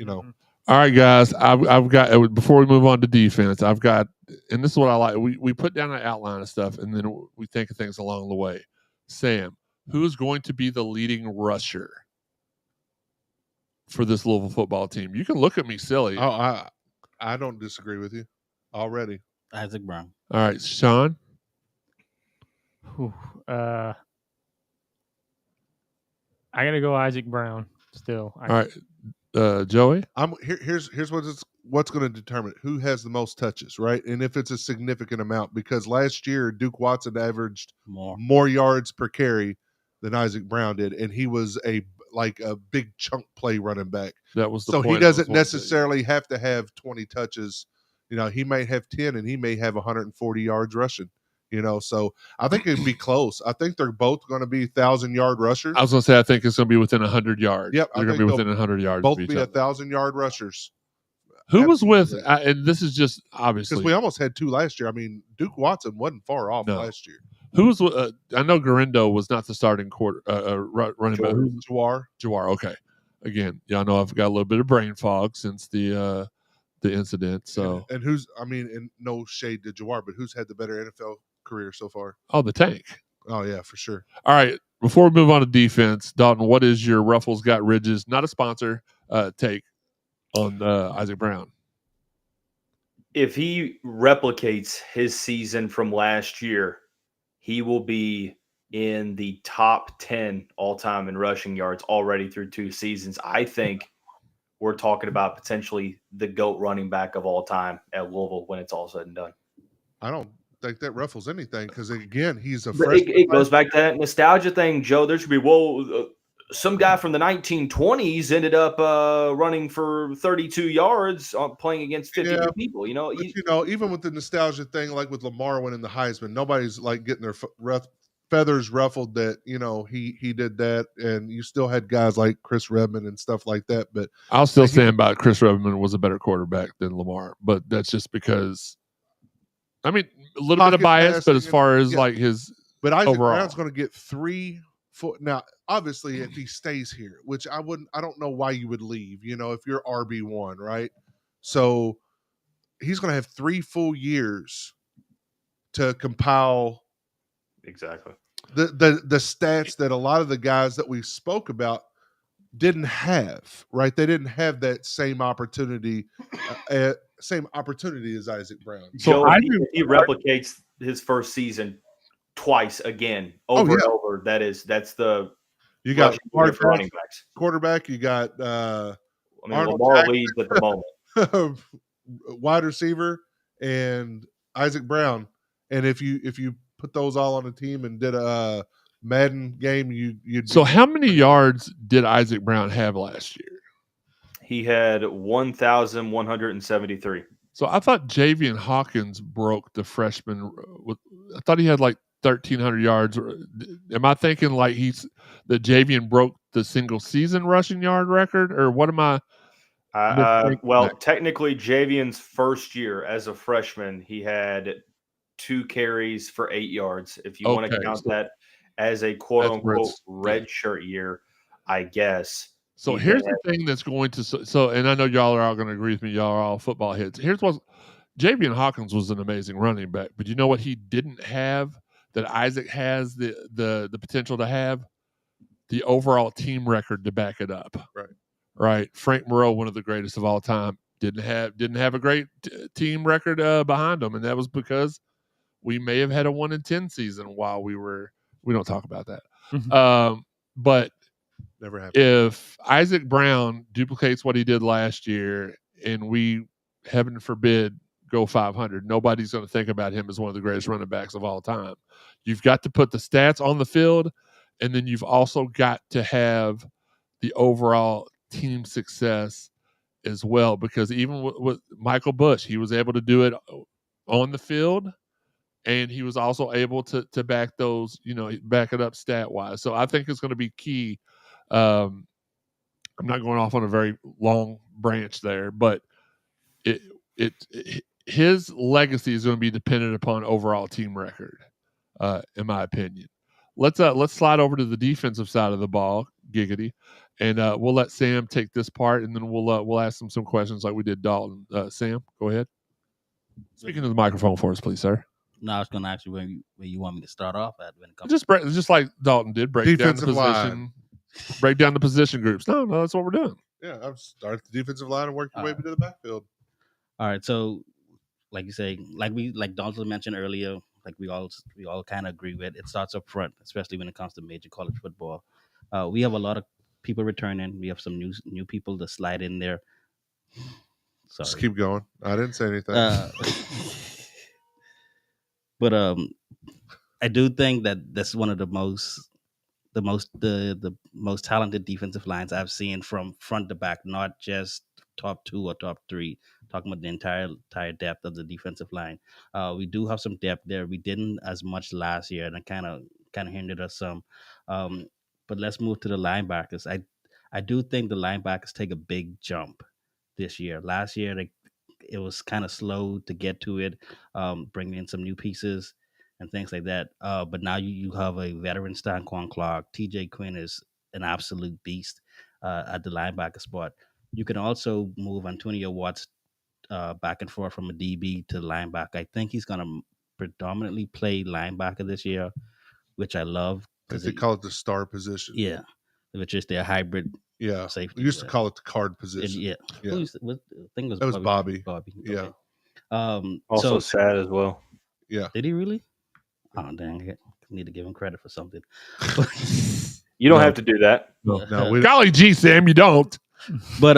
All right, guys. I've got, before we move on to defense, I've got, and this is what I like. We put down an outline of stuff, and then we think of things along the way. Sam, who is going to be the leading rusher for this Louisville football team? You can look at me silly. Oh, I don't disagree with you already. Isaac Brown. All right, Sean. I gotta go Isaac Brown still. All right. Joey? Here's what's going to determine it. Who has the most touches, right? And if it's a significant amount, because last year Duke Watson averaged more yards per carry than Isaac Brown did, and he was a big chunk play running back. That was the so point. He doesn't necessarily have to have 20 touches. He may have 10, and he may have 140 yards rushing. So I think it'd be close. I think they're both going to be 1,000-yard rushers. I was going to say I think it's going to be within 100 yards. Yep, they're going to be within 100 yards. Both be 1,000-yard rushers. Who was with? And this is just obviously because we almost had two last year. I mean, Duke Watson wasn't far off last year. Who was? I know Garindo was not the starting running back. Jawar. Okay. Again, y'all know I've got a little bit of brain fog since the incident. So and who's? I mean, and no shade to Jawar, but who's had the better NFL career so far? Oh, the Tank. Oh yeah, for sure. All right. Before we move on to defense, Dalton, what is your Ruffles Got Ridges, not a sponsor, take on Isaac Brown? If he replicates his season from last year, he will be in the top 10 all-time in rushing yards already through 2 seasons. I think we're talking about potentially the GOAT running back of all time at Louisville when it's all said and done. I don't think that ruffles anything because, again, he's a freshman. It goes back to that nostalgia thing, Joe. There should be, some guy from the 1920s ended up running for 32 yards playing against 52 people. But, even with the nostalgia thing, like with Lamar winning the Heisman, nobody's like getting their feathers ruffled that he did that, and you still had guys like Chris Redman and stuff like that. But I'll still stand by Chris Redman was a better quarterback than Lamar, but that's just because. I mean, a little bit of bias, but as far as like his, but Isaac overall. Brown's going to get 3 foot now. Obviously, if he stays here, which I don't know why you would leave. If you're RB1, right? So he's going to have 3 full years to compile exactly the stats that a lot of the guys that we spoke about didn't have. Right? They didn't have that same opportunity. Same opportunity as Isaac Brown. So if he replicates his first season twice again, over and over, that's the you got running backs. Quarterback. You got I mean, Arnold Lamar leads at the moment. wide receiver, and Isaac Brown. And if you put those all on a team and did a Madden game, you'd. So how many yards did Isaac Brown have last year? He had 1,173. So I thought Javian Hawkins broke the freshman. I thought he had like 1,300 yards. Am I thinking like that Javian broke the single season rushing yard record, or what am I? Well, technically, Javian's first year as a freshman, he had 2 carries for 8 yards. If you want to count that as a quote unquote red shirt year, I guess. So here's the thing that's going to and I know y'all are all going to agree with me. Y'all are all football heads. Here's what Javian Hawkins was an amazing running back, but you know what he didn't have that Isaac has the potential to have? The overall team record to back it up. Right. Frank Moreau, one of the greatest of all time, didn't have a great team record behind him, and that was because we may have had a 1-10 season while we don't talk about that. But never happened. If Isaac Brown duplicates what he did last year, and we, heaven forbid, go 500, nobody's going to think about him as one of the greatest running backs of all time. You've got to put the stats on the field, and then you've also got to have the overall team success as well, because even with Michael Bush, he was able to do it on the field, and he was also able to back those, back it up stat wise. So I think it's going to be key. I'm not going off on a very long branch there, but his legacy is going to be dependent upon overall team record, in my opinion. Let's slide over to the defensive side of the ball, Giggity, and we'll let Sam take this part, and then we'll ask him some questions like we did Dalton. Sam, go ahead. Speaking to the microphone for us, please, sir. No, I was going to ask you where you want me to start off at when it comes. Just like Dalton did, break down the position, line. Break down the position groups. No, that's what we're doing. Yeah, I've started the defensive line and worked your way to the backfield. All right, so like you say, like Dalton mentioned earlier, like we all kind of agree with, it starts up front, especially when it comes to major college football. We have a lot of people returning. We have some new people to slide in there. Sorry. Just keep going. I didn't say anything. But I do think that that's one of the most talented defensive lines I've seen from front to back, not just top 2 or top 3. Talking about the entire depth of the defensive line. We do have some depth there. We didn't as much last year, and it kind of hindered us some. But let's move to the linebackers. I do think the linebackers take a big jump this year. Last year, it was kind of slow to get to it, bringing in some new pieces and things like that. But now you have a veteran Stanquan Clark. TJ Quinn is an absolute beast at the linebacker spot. You can also move Antonio Watts back and forth from a DB to linebacker. I think he's going to predominantly play linebacker this year, which I love. They call it the star position. Yeah, which is their hybrid. Yeah, safety. We used to call it the card position. Yeah. I think it was Bobby. Okay. Yeah. Also sad as well. Yeah. Did he really? Oh, dang. I need to give him credit for something. You don't have to do that. No, golly gee, Sam, you don't. But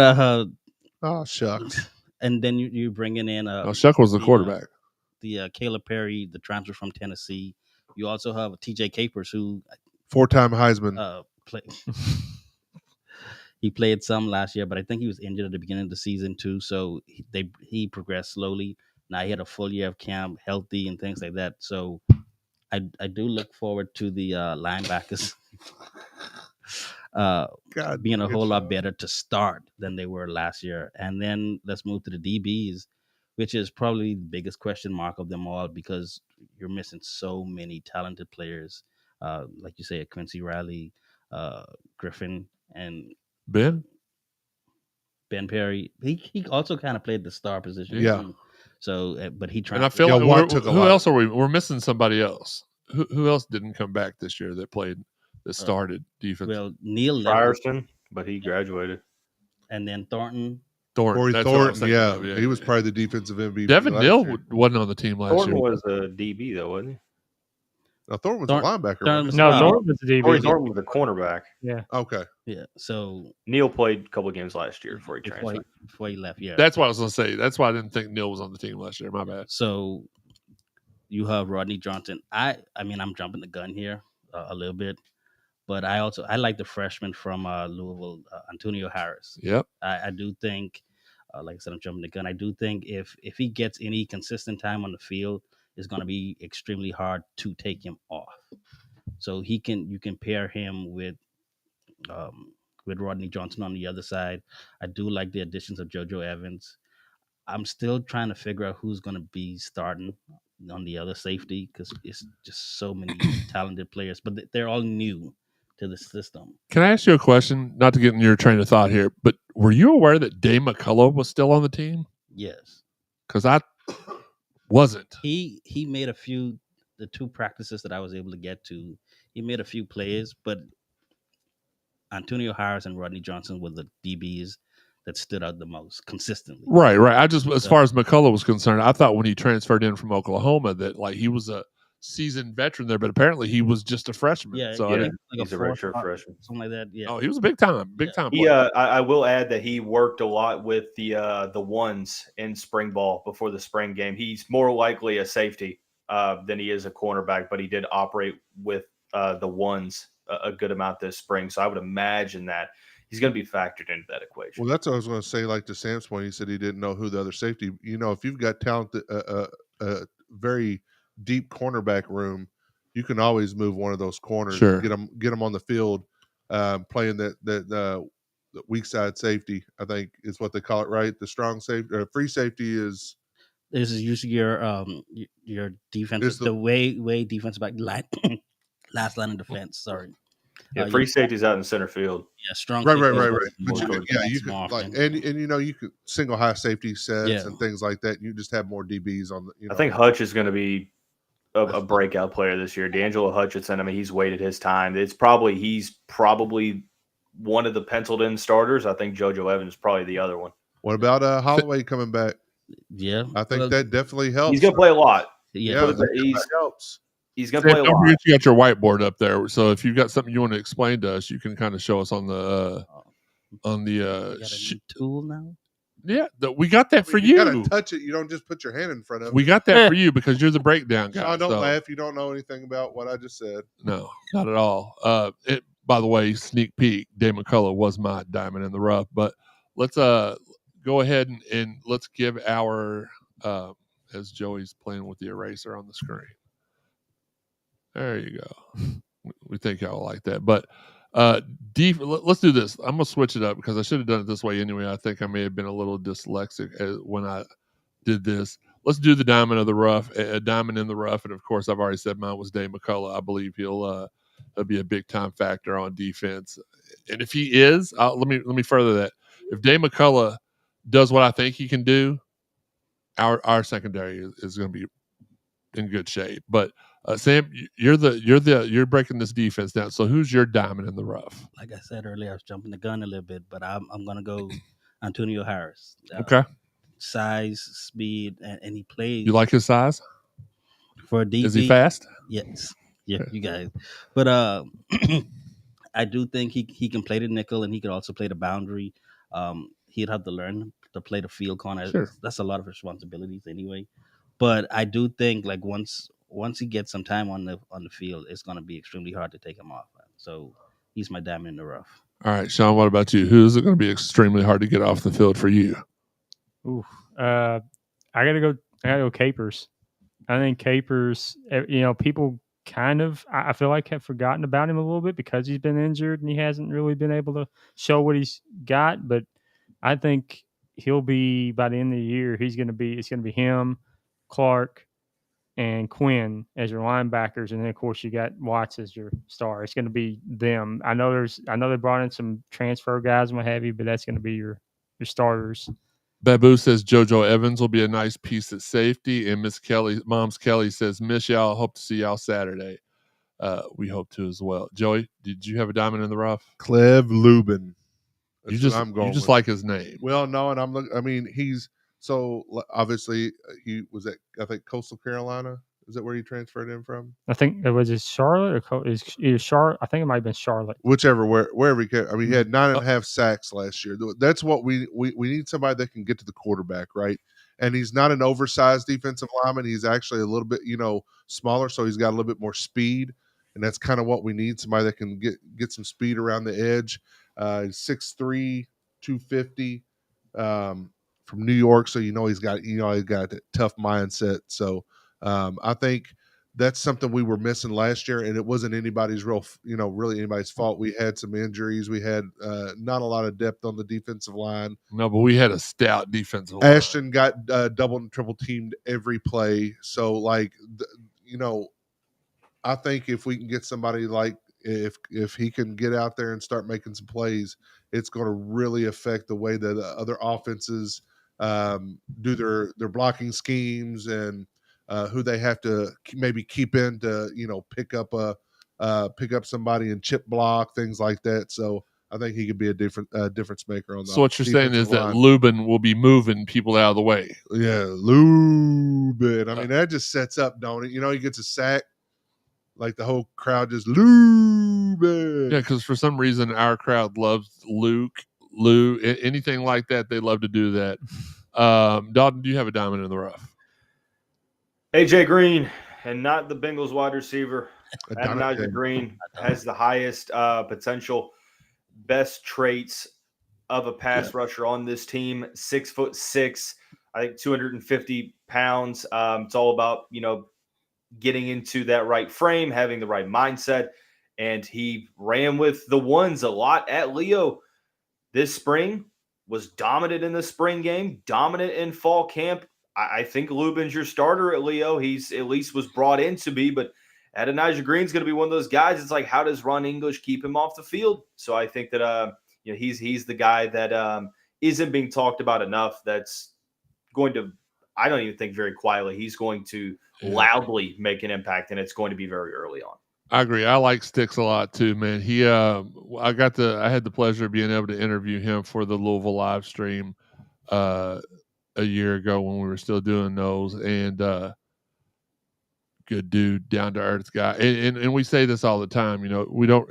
oh shucks. And then you bringing in Shuck was the quarterback. Caleb Perry, the transfer from Tennessee. You also have TJ Capers, who 4-time Heisman. He played some last year, but I think he was injured at the beginning of the season too. So he progressed slowly. Now he had a full year of camp, healthy and things like that. So I do look forward to the linebackers being a whole lot better to start than they were last year. And then let's move to the DBs, which is probably the biggest question mark of them all, because you're missing so many talented players. Like you say, Quincy Riley, Griffin, and Ben Perry. He also kind of played the star position. Yeah. Too. So, but he tried. And I feel like who else are we? We're missing somebody else. Who else didn't come back this year that started defense? Well, Neil Frierson, but he graduated. And then Thornton. Corey Thornton, yeah. He was probably the defensive MVP. Devin Neal wasn't on the team last Thornton year. was a DB though, wasn't he? Now Thornton's a linebacker. Thornton right? was- No, Wow. Thornton was the DB. Corey Thornton was the cornerback. Yeah. Okay. Yeah. So Neil played a couple of games last year before he transferred. before he left, yeah. That's what I was going to say. That's why I didn't think Neil was on the team last year. My bad. So you have Rodney Johnson. I mean, I'm jumping the gun here a little bit, but I like the freshman from Louisville, Antonio Harris. Yep. I do think, like I said, I'm jumping the gun. I do think if he gets any consistent time on the field, it's going to be extremely hard to take him off. So you can pair him with Rodney Johnson on the other side. I do like the additions of JoJo Evans. I'm still trying to figure out who's going to be starting on the other safety because it's just so many talented players, but they're all new to the system. Can I ask you a question? Not to get in your train of thought here, but were you aware that Dave McCullough was still on the team? Yes. Because I wasn't. He made the 2 practices that I was able to get to, he made a few plays, but Antonio Harris and Rodney Johnson were the DBs that stood out the most consistently. Right. I just, as far as McCullough was concerned, I thought when he transferred in from Oklahoma that like he was a seasoned veteran there, but apparently he was just a freshman. Yeah, so yeah, I didn't, He's a redshirt freshman. something like that. Yeah. oh, he was a big time player. He, I will add that he worked a lot with the ones in spring ball before the spring game. He's more likely a safety than he is a cornerback, but he did operate with the ones a good amount this spring. So I would imagine that he's going to be factored into that equation. Well, that's what I was going to say. Like to Sam's point, he said he didn't know who the other safety. You know, if you've got talented, very deep cornerback room, you can always move one of those corners, Sure. get them on the field, playing that weak side safety. I think is what they call it, right? The strong safety, free safety is. This is usually your defense, the way defensive back line, last line of defense. Sorry. Yeah, free safety's out in center field. Yeah, strong. Right. safety But you can like, and you know, you could single high safety sets and things like that. You just have more DBs on the. You know. I think Hutch is going to be a breakout player this year. D'Angelo Hutchinson. I mean, he's waited his time. He's probably one of the penciled in starters. I think JoJo Evans is probably the other one. What about Holloway coming back? Yeah, I think that definitely helps. He's going to play a lot. Yeah, that helps. He's going to play a Don't lot. forget you got your whiteboard up there. So if you've got something you want to explain to us, you can kind of show us on the you got a new tool now. Yeah, we got that for you. You got to touch it. You don't just put your hand in front of it. We got that for you because you're the breakdown guy. Sean, don't laugh. You don't know anything about what I just said. No, not at all. By the way, sneak peek, Dave McCullough was my diamond in the rough. But let's go ahead and let's give our as Joey's playing with the eraser on the screen. There you go. We think y'all like that. But let's do this. I'm going to switch it up because I should have done it this way anyway. I think I may have been a little dyslexic when I did this. Let's do the diamond of the rough, a diamond in the rough. And, of course, I've already said mine was Dave McCullough. I believe he'll be a big-time factor on defense. And if he is, let me further that. If Dave McCullough does what I think he can do, our secondary is going to be in good shape. But Sam, you're breaking this defense down. So who's your diamond in the rough? Like I said earlier, I was jumping the gun a little bit, but I'm going to go Antonio Harris. Okay. Size, speed, and he plays. You like his size? For a DB. Is he fast? Yes. Yeah, you guys. But I do think he can play the nickel and he could also play the boundary. He'd have to learn to play the field corner. Sure. That's a lot of responsibilities anyway. But I do think like once he gets some time on the field, it's going to be extremely hard to take him off. So he's my diamond in the rough. All right, Sean, what about you? Who's it going to be extremely hard to get off the field for you? Ooh, I gotta go Capers. I think Capers, people kind of, I feel like have forgotten about him a little bit because he's been injured and he hasn't really been able to show what he's got. But I think he'll be, by the end of the year, it's going to be him, Clark, and Quinn as your linebackers. And then, of course, you got Watts as your star. It's going to be them. I know they brought in some transfer guys and what have you, but that's going to be your starters. Babu says JoJo Evans will be a nice piece at safety. And Mom's Kelly says, miss y'all. Hope to see y'all Saturday. We hope to as well. Joey, did you have a diamond in the rough? Clev Lubin. You just like his name. Well, no, and he's so obviously he was at, I think, Coastal Carolina. Is that where he transferred in from? I think it was Charlotte or either Charlotte. I think it might have been Charlotte. Whichever, wherever he came. I mean, he had 9.5 sacks last year. That's what we need, somebody that can get to the quarterback, right? And he's not an oversized defensive lineman. He's actually a little bit, smaller, so he's got a little bit more speed, and that's kind of what we need. Somebody that can get some speed around the edge. He's 6'3", 250, from New York, so he's got a tough mindset. So I think that's something we were missing last year, and it wasn't anybody's really anybody's fault. We had some injuries. We had not a lot of depth on the defensive line. No, but we had a stout defensive line. Ashton got double and triple teamed every play. So, I think if we can get somebody if he can get out there and start making some plays, it's going to really affect the way that other offenses do their blocking schemes and who they have to maybe keep in to pick up somebody and chip block, things like that. So I think he could be a difference maker on that. So what you're saying is that Lubin will be moving people out of the way. Yeah, Lubin. I mean, that just sets up, don't it? He gets a sack, like the whole crowd just Lubin. Yeah, because for some reason our crowd loves Lou, anything like that. They love to do that. Dalton, do you have a diamond in the rough? AJ Green, and not the Bengals wide receiver. AJ Green has the highest potential, best traits of a pass rusher on this team. 6'6", I think 250 pounds. It's all about, getting into that right frame, having the right mindset. And he ran with the ones a lot at Leo this spring, was dominant in the spring game, dominant in fall camp. I think Lubin's your starter at Leo. He's at least was brought in to be, but Adonijah Green's going to be one of those guys. It's like, how does Ron English keep him off the field? So I think that he's the guy that isn't being talked about enough. That's going to, I don't even think very quietly, he's going to loudly make an impact, and it's going to be very early on. I agree. I like Sticks a lot too, man. He, I had the pleasure of being able to interview him for the Louisville live stream a year ago when we were still doing those, and good dude, down to earth guy. And we say this all the time, we don't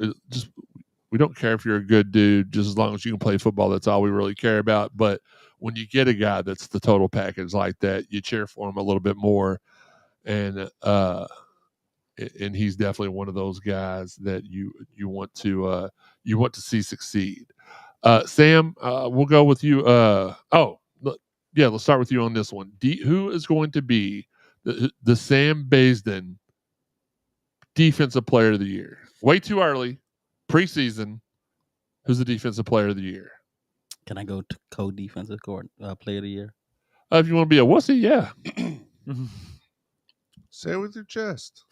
care if you're a good dude, just as long as you can play football. That's all we really care about. But when you get a guy that's the total package like that, you cheer for him a little bit more. And he's definitely one of those guys that you want to see succeed. Sam, we'll go with you. Let's start with you on this one. Who is going to be the Sam Baisden Defensive Player of the Year? Way too early, preseason. Who's the Defensive Player of the Year? Can I go to co-defensive player of the year? If you want to be a wussy, yeah. Say it with your chest.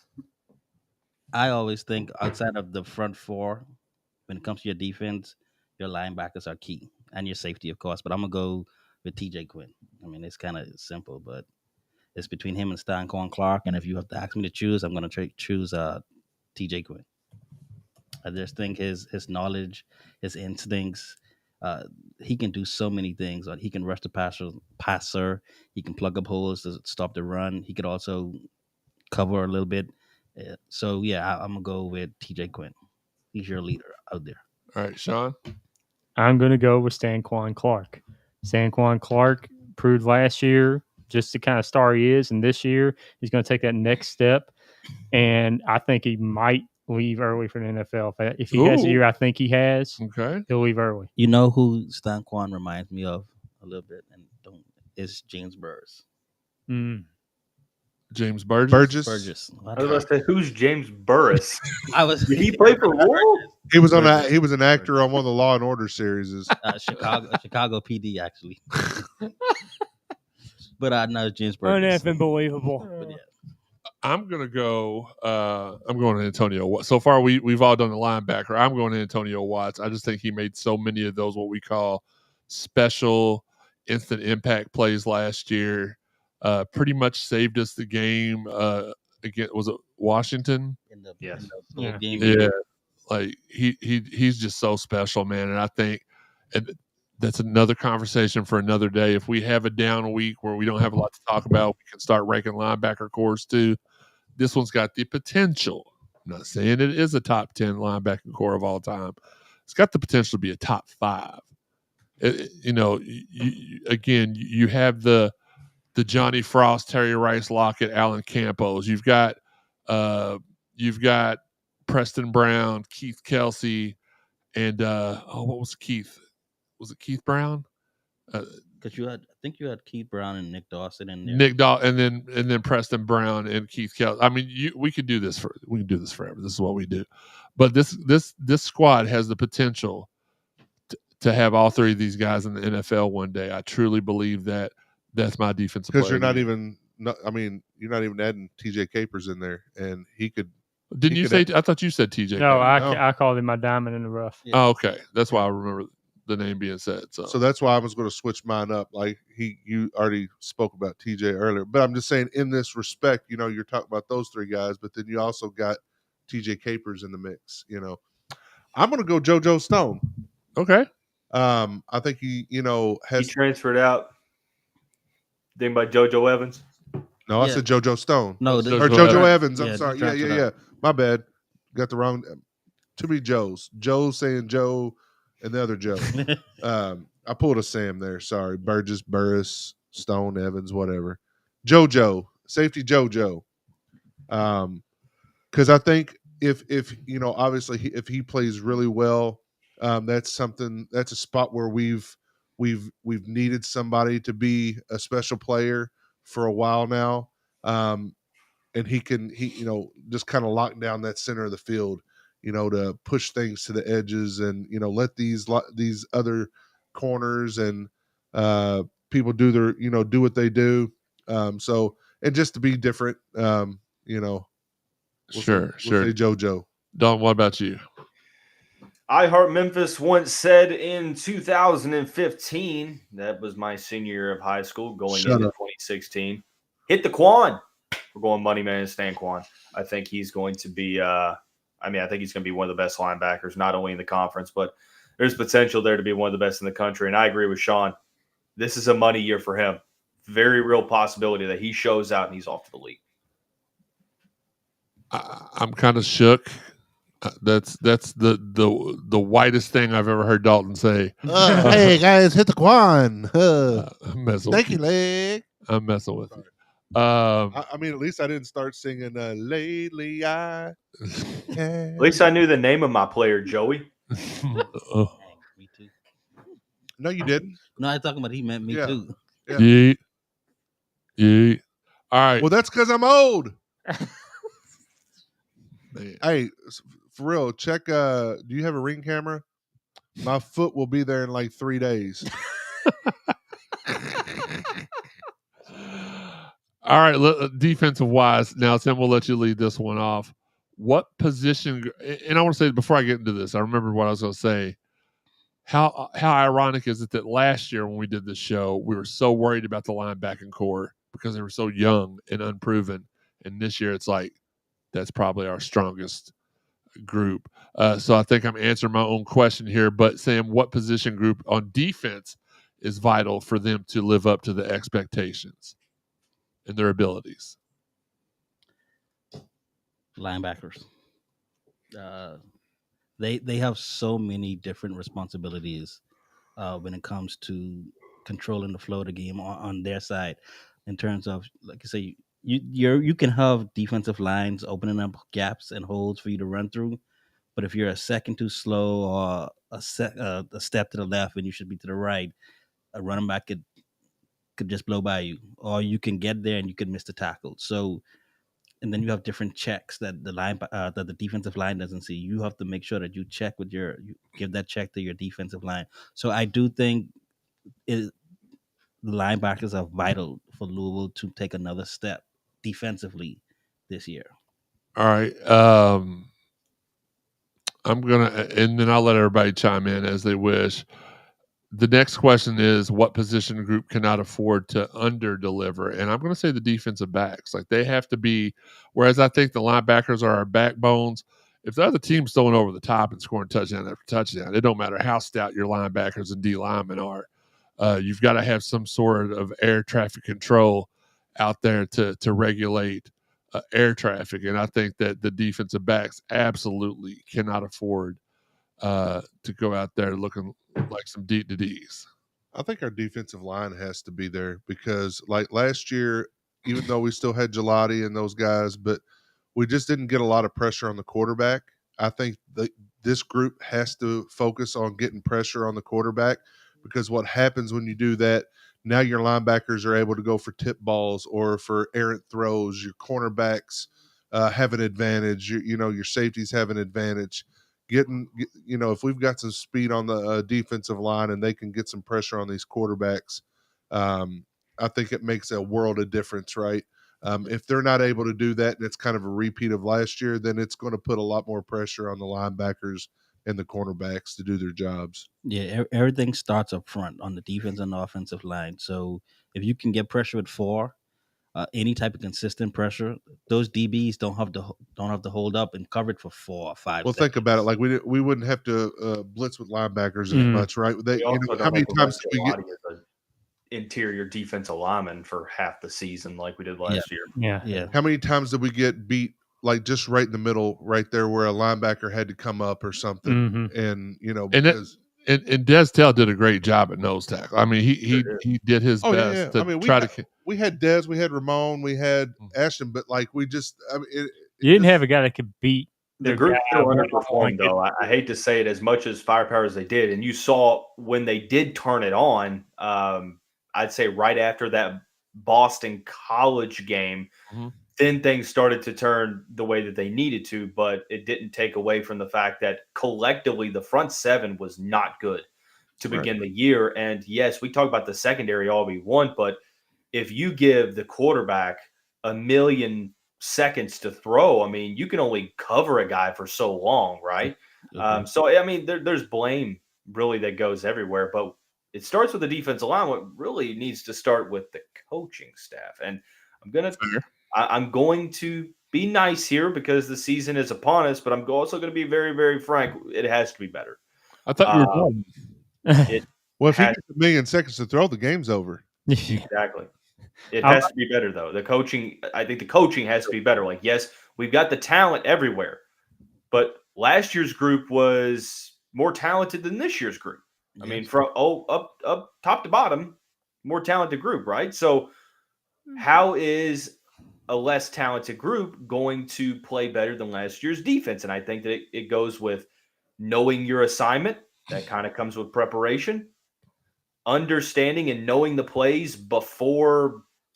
I always think outside of the front four, when it comes to your defense, your linebackers are key, and your safety, of course. But I'm gonna go with TJ Quinn. I mean, it's kind of simple, but it's between him and Stanquan Clark. And if you have to ask me to choose, I'm gonna choose TJ Quinn. I just think his knowledge, his instincts, he can do so many things. He can rush the passer. He can plug up holes to stop the run. He could also cover a little bit. So, yeah, I'm going to go with TJ Quinn. He's your leader out there. All right, Sean? I'm going to go with Stanquan Clark. Stanquan Clark proved last year just the kind of star he is, and this year he's going to take that next step, and I think he might leave early for the NFL. If he has the year I think he has, he'll leave early. You know who Stanquan reminds me of a little bit, and is James Burris. James Burgess. I was about to say, who's James Burris? Did he play for Wolves? He was an actor on one of the Law and Order series. Chicago PD, actually. But I know James Burgess. Unbelievable. But yeah. I'm gonna go. I'm going to Antonio Watts. So far, we've all done the linebacker. I'm going to Antonio Watts. I just think he made so many of those what we call special instant impact plays last year. Pretty much saved us the game. Again, was it Washington? Yes. Yeah. Like he's just so special, man. And I think, and that's another conversation for another day. If we have a down week where we don't have a lot to talk about, we can start ranking linebacker cores too. this one's got the potential. I'm not saying it is a top 10 linebacking core of all time. It's got the potential to be a top 5. Again, you have the Johnny Frost, Terry Rice, Lockett, Alan Campos. You've got Preston Brown, Keith Kelsey, and what was Keith? Was it Keith Brown? Because I think you had Keith Brown and Nick Dawson in there. And then Preston Brown and Keith Kelsey. I mean, we could do this forever. This is what we do. But this squad has the potential to have all 3 of these guys in the NFL one day. I truly believe that. That's my defensive player. Because you're not even adding TJ Capers in there, and he could. Didn't you say? I thought you said TJ. No, I called him my diamond in the rough. Yeah. Oh, okay, that's why I remember the name being said. So that's why I was going to switch mine up. Like you already spoke about TJ earlier, but I'm just saying in this respect, you're talking about those 3 guys, but then you also got TJ Capers in the mix. I'm going to go JoJo Stone. Okay. I think he transferred out. Think about JoJo Evans. No, I said JoJo Stone. No, or JoJo Evans. I'm Yeah, sorry. Yeah. My bad. Got the wrong. Too many Joes. Joe saying Joe and the other Joe. I pulled a Sam there. Sorry. Burgess, Burris, Stone, Evans, whatever. JoJo. Safety JoJo. Because I think if obviously if he plays really well, that's a spot where we've needed somebody to be a special player for a while now, and he just kind of lock down that center of the field, to push things to the edges and let these other corners and people do their do what they do. So and just to be different, we'll sure. say JoJo. Don, what about you? I Heart Memphis once said in 2015, that was my senior year of high school, going into 2016, hit the Quan. We're going money man and Stan Quan. I think he's going to be I think he's going to be one of the best linebackers, not only in the conference, but there's potential there to be one of the best in the country. And I agree with Sean. This is a money year for him. Very real possibility that he shows out and he's off to the league. I'm kind of shook. That's the whitest thing I've ever heard Dalton say. Hey guys, hit the Quan. I'm messing Thank with you, leg. I'm messing with you. I mean, at least I didn't start singing "Lately I." At least I knew the name of my player, Joey. Me too. No, you didn't. No, I'm talking about he meant me too. Yeah. All right. Well, that's because I'm old. Hey, for real, check. Do you have a Ring camera? My foot will be there in like 3 days. All right, defensive wise. Now, Sam, we'll let you lead this one off. What position? And I want to say before I get into this, I remember what I was going to say. How ironic is it that last year when we did this show, we were so worried about the linebacking core because they were so young and unproven, and this year it's like that's probably our strongest group. So I think I'm answering my own question here. But Sam, what position group on defense is vital for them to live up to the expectations and their abilities? Linebackers. They have so many different responsibilities when it comes to controlling the flow of the game on their side. In terms of, like I say, you can have defensive lines opening up gaps and holes for you to run through, but if you're a second too slow or a step to the left and you should be to the right, a running back could just blow by you, or you can get there and you could miss the tackle. So, and then you have different checks that the defensive line doesn't see. You have to make sure that you check you give that check to your defensive line. So I do think the linebackers are vital for Louisville to take another step defensively this year. All right. I'm going to, and then I'll let everybody chime in as they wish. The next question is, what position group cannot afford to under-deliver? And I'm going to say the defensive backs. Like, they have to be, whereas I think the linebackers are our backbones. If the other team's throwing over the top and scoring touchdown after touchdown, it don't matter how stout your linebackers and D linemen are. You've got to have some sort of air traffic control out there to regulate air traffic, and I think that the defensive backs absolutely cannot afford to go out there looking like some D-to-Ds. I think our defensive line has to be there because, like last year, even though we still had Gelati and those guys, but we just didn't get a lot of pressure on the quarterback. I think this group has to focus on getting pressure on the quarterback because what happens when you do that, now your linebackers are able to go for tip balls or for errant throws. Your cornerbacks have an advantage. Your safeties have an advantage. If we've got some speed on the defensive line and they can get some pressure on these quarterbacks, I think it makes a world of difference, right? If they're not able to do that and it's kind of a repeat of last year, then it's going to put a lot more pressure on the linebackers and the cornerbacks to do their jobs. Yeah, everything starts up front on the defense and offensive line. So if you can get pressure at 4, any type of consistent pressure, those DBs don't have to hold up and cover it for 4 or 5. Well, seconds. think about it. Like we wouldn't have to blitz with linebackers as much, right? How many times did we get interior defensive lineman for half the season like we did last year? Yeah. How many times did we get beat like just right in the middle, right there where a linebacker had to come up or something? And because and Des Tell did a great job at nose tackle. I mean, he did his best to try to. We had Des, we had Ramon, we had Ashton, but like you didn't have a guy that could beat the group still underperformed, though. I hate to say it, as much as firepower as they did, and you saw when they did turn it on. I'd say right after that Boston College game, then things started to turn the way that they needed to, but it didn't take away from the fact that collectively the front seven was not good to begin the year. And yes, we talk about the secondary all we want, but if you give the quarterback a million seconds to throw, I mean, you can only cover a guy for so long, right? So, I mean, there's blame really that goes everywhere, but it starts with the defensive line. What really needs to start with the coaching staff. And I'm going to be nice here because the season is upon us, but I'm also going to be very, very frank. It has to be better. I thought you were done. Well, if you get a million seconds to throw, the game's over. Exactly. It has to be better, though. I think the coaching has to be better. Like, yes, we've got the talent everywhere, but last year's group was more talented than this year's group. I mean, from up top to bottom, more talented group, right? So how is a less talented group going to play better than last year's defense? And I think that it goes with knowing your assignment. That kind of comes with preparation, understanding and knowing the plays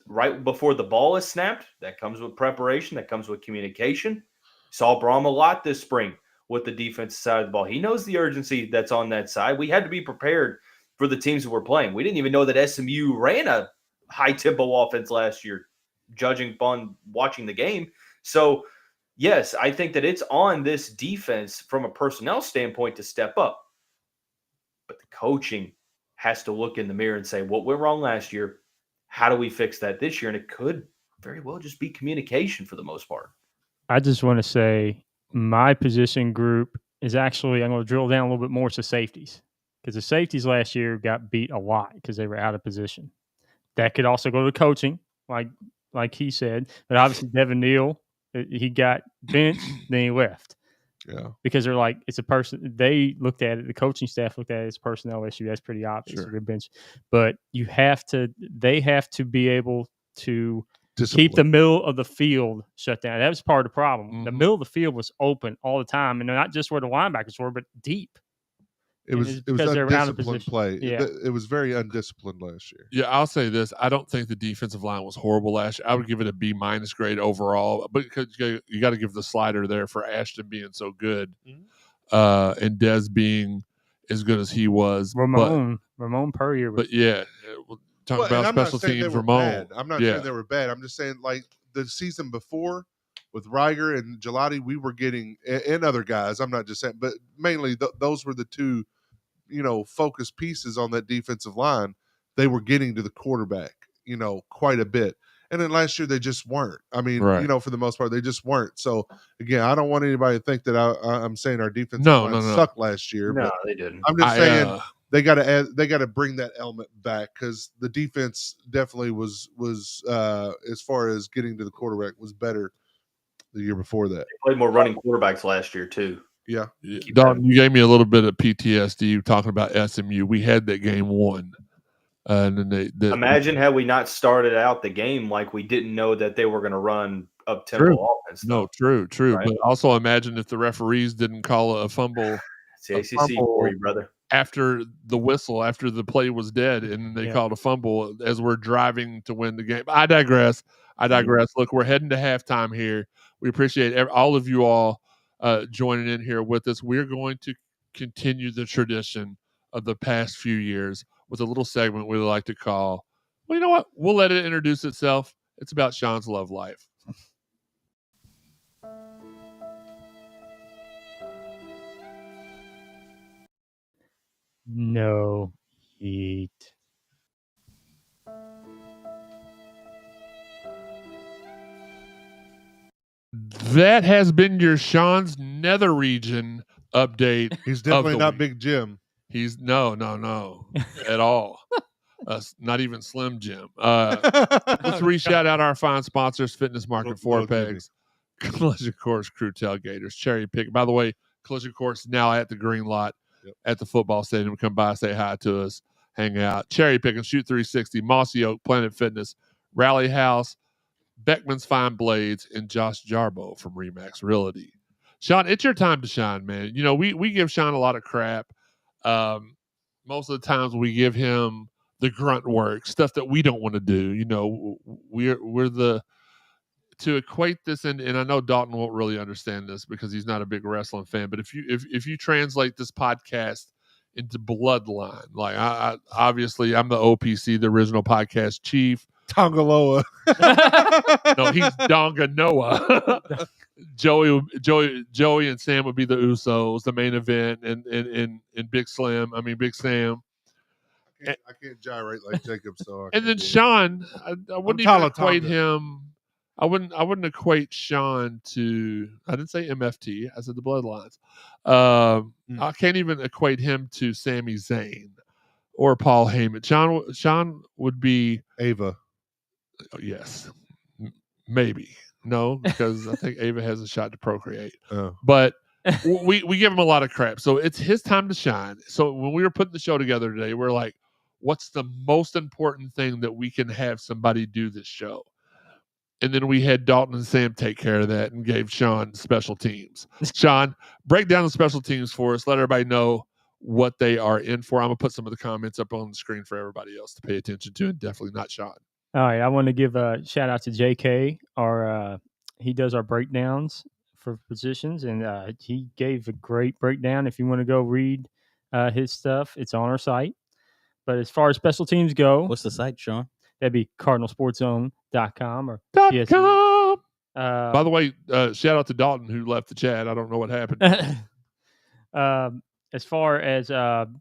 right before the ball is snapped. That comes with preparation. That comes with communication. Saw Braum a lot this spring with the defensive side of the ball. He knows the urgency that's on that side. We had to be prepared for the teams that we're playing. We didn't even know that SMU ran a high tempo offense last year, judging upon watching the game. So, yes, I think that it's on this defense from a personnel standpoint to step up. But the coaching has to look in the mirror and say, what went wrong last year? How do we fix that this year? And it could very well just be communication for the most part. I just want to say my position group is actually, I'm going to drill down a little bit more to safeties, because the safeties last year got beat a lot because they were out of position. That could also go to coaching, like he said. But obviously, Devin Neal, he got benched, then he left. Yeah. Because they're like, it's a person, they looked at it, the coaching staff looked at it as a personnel issue. That's pretty obvious. Sure. Bench. But they have to be able to Discipline. keep the middle of the field shut down. That was part of the problem. The middle of the field was open all the time, and not just where the linebackers were, but deep. It was undisciplined play. Yeah. It was very undisciplined last year. Yeah, I'll say this. I don't think the defensive line was horrible last year. I would give it a B- grade overall, but because you got to give the slider there for Ashton being so good, and Des being as good as he was. Ramon Puryear. But yeah, talking about special teams, Ramon. I'm not saying they were bad. I'm just saying, like, the season before with Reiger and Gelati, we were getting, and other guys, I'm not just saying, but mainly those were the two, focus pieces on that defensive line. They were getting to the quarterback, quite a bit. And then last year they just weren't. I mean, for the most part, they just weren't. So again, I don't want anybody to think that I'm saying our defensive line sucked last year. No, but they didn't. I'm just saying they got to bring that element back, because the defense definitely was as far as getting to the quarterback was better the year before that. They played more running quarterbacks last year too. Yeah. Dalton, you gave me a little bit of PTSD talking about SMU. We had that game won. And then imagine had we not started out the game like we didn't know that they were going to run up tempo offense. No, true. Right? But also imagine if the referees didn't call a fumble. It's the ACC for you, brother. After the whistle, after the play was dead, and they called a fumble as we're driving to win the game. I digress. Look, we're heading to halftime here. We appreciate all of you all joining in here with us. We're going to continue the tradition of the past few years with a little segment we like to call, well, you know what? We'll let it introduce itself. It's about Sean's love life. No heat. That has been your Sean's Nether Region update. He's definitely not Big Jim. He's no at all. Not even Slim Jim. Let's re-shout out our fine sponsors: Fitness Market, Four Pegs, Collision Course, Crew Tailgaters, Cherry Pick. By the way, Collision Course now at the Green Lot at the football stadium. Come by, say hi to us, hang out. Cherry Pick and Shoot 360, Mossy Oak, Planet Fitness, Rally House, Beckman's Fine Blades, and Josh Jarbo from Remax Realty. Sean, it's your time to shine, man. You know, we give Sean a lot of crap. Most of the times we give him the grunt work, stuff that we don't want to do. You know, we're the to equate this, and I know Dalton won't really understand this because he's not a big wrestling fan, but if you translate this podcast into bloodline, like I obviously I'm the OPC, the original podcast chief. Tongaloa. No, he's Donga Noah. Joey and Sam would be the Usos, the main event, and Big Slim. I mean Big Sam. I can't gyrate like Jacob. And then Sean, I wouldn't even equate him. I wouldn't equate Sean to. I didn't say MFT. I said the Bloodlines. I can't even equate him to Sami Zayn or Paul Heyman. Sean would be Ava. Yes, maybe no, because I think Ava has a shot to procreate. Oh. But we give him a lot of crap, so it's his time to shine. So when we were putting the show together today, we're like, what's the most important thing that we can have somebody do this show? And then we had Dalton and Sam take care of that and gave Sean special teams. Sean, break down the special teams for us. Let everybody know what they are in for. I'm going to put some of the comments up on the screen for everybody else to pay attention to, and definitely not Sean. All right, I want to give a shout out to JK. He does our breakdowns for positions, and he gave a great breakdown. If you want to go read his stuff, it's on our site. But as far as special teams go, what's the site, Sean? That'd be cardinalsportszone.com or .com. By the way, shout out to Dalton who left the chat. I don't know what happened. As far as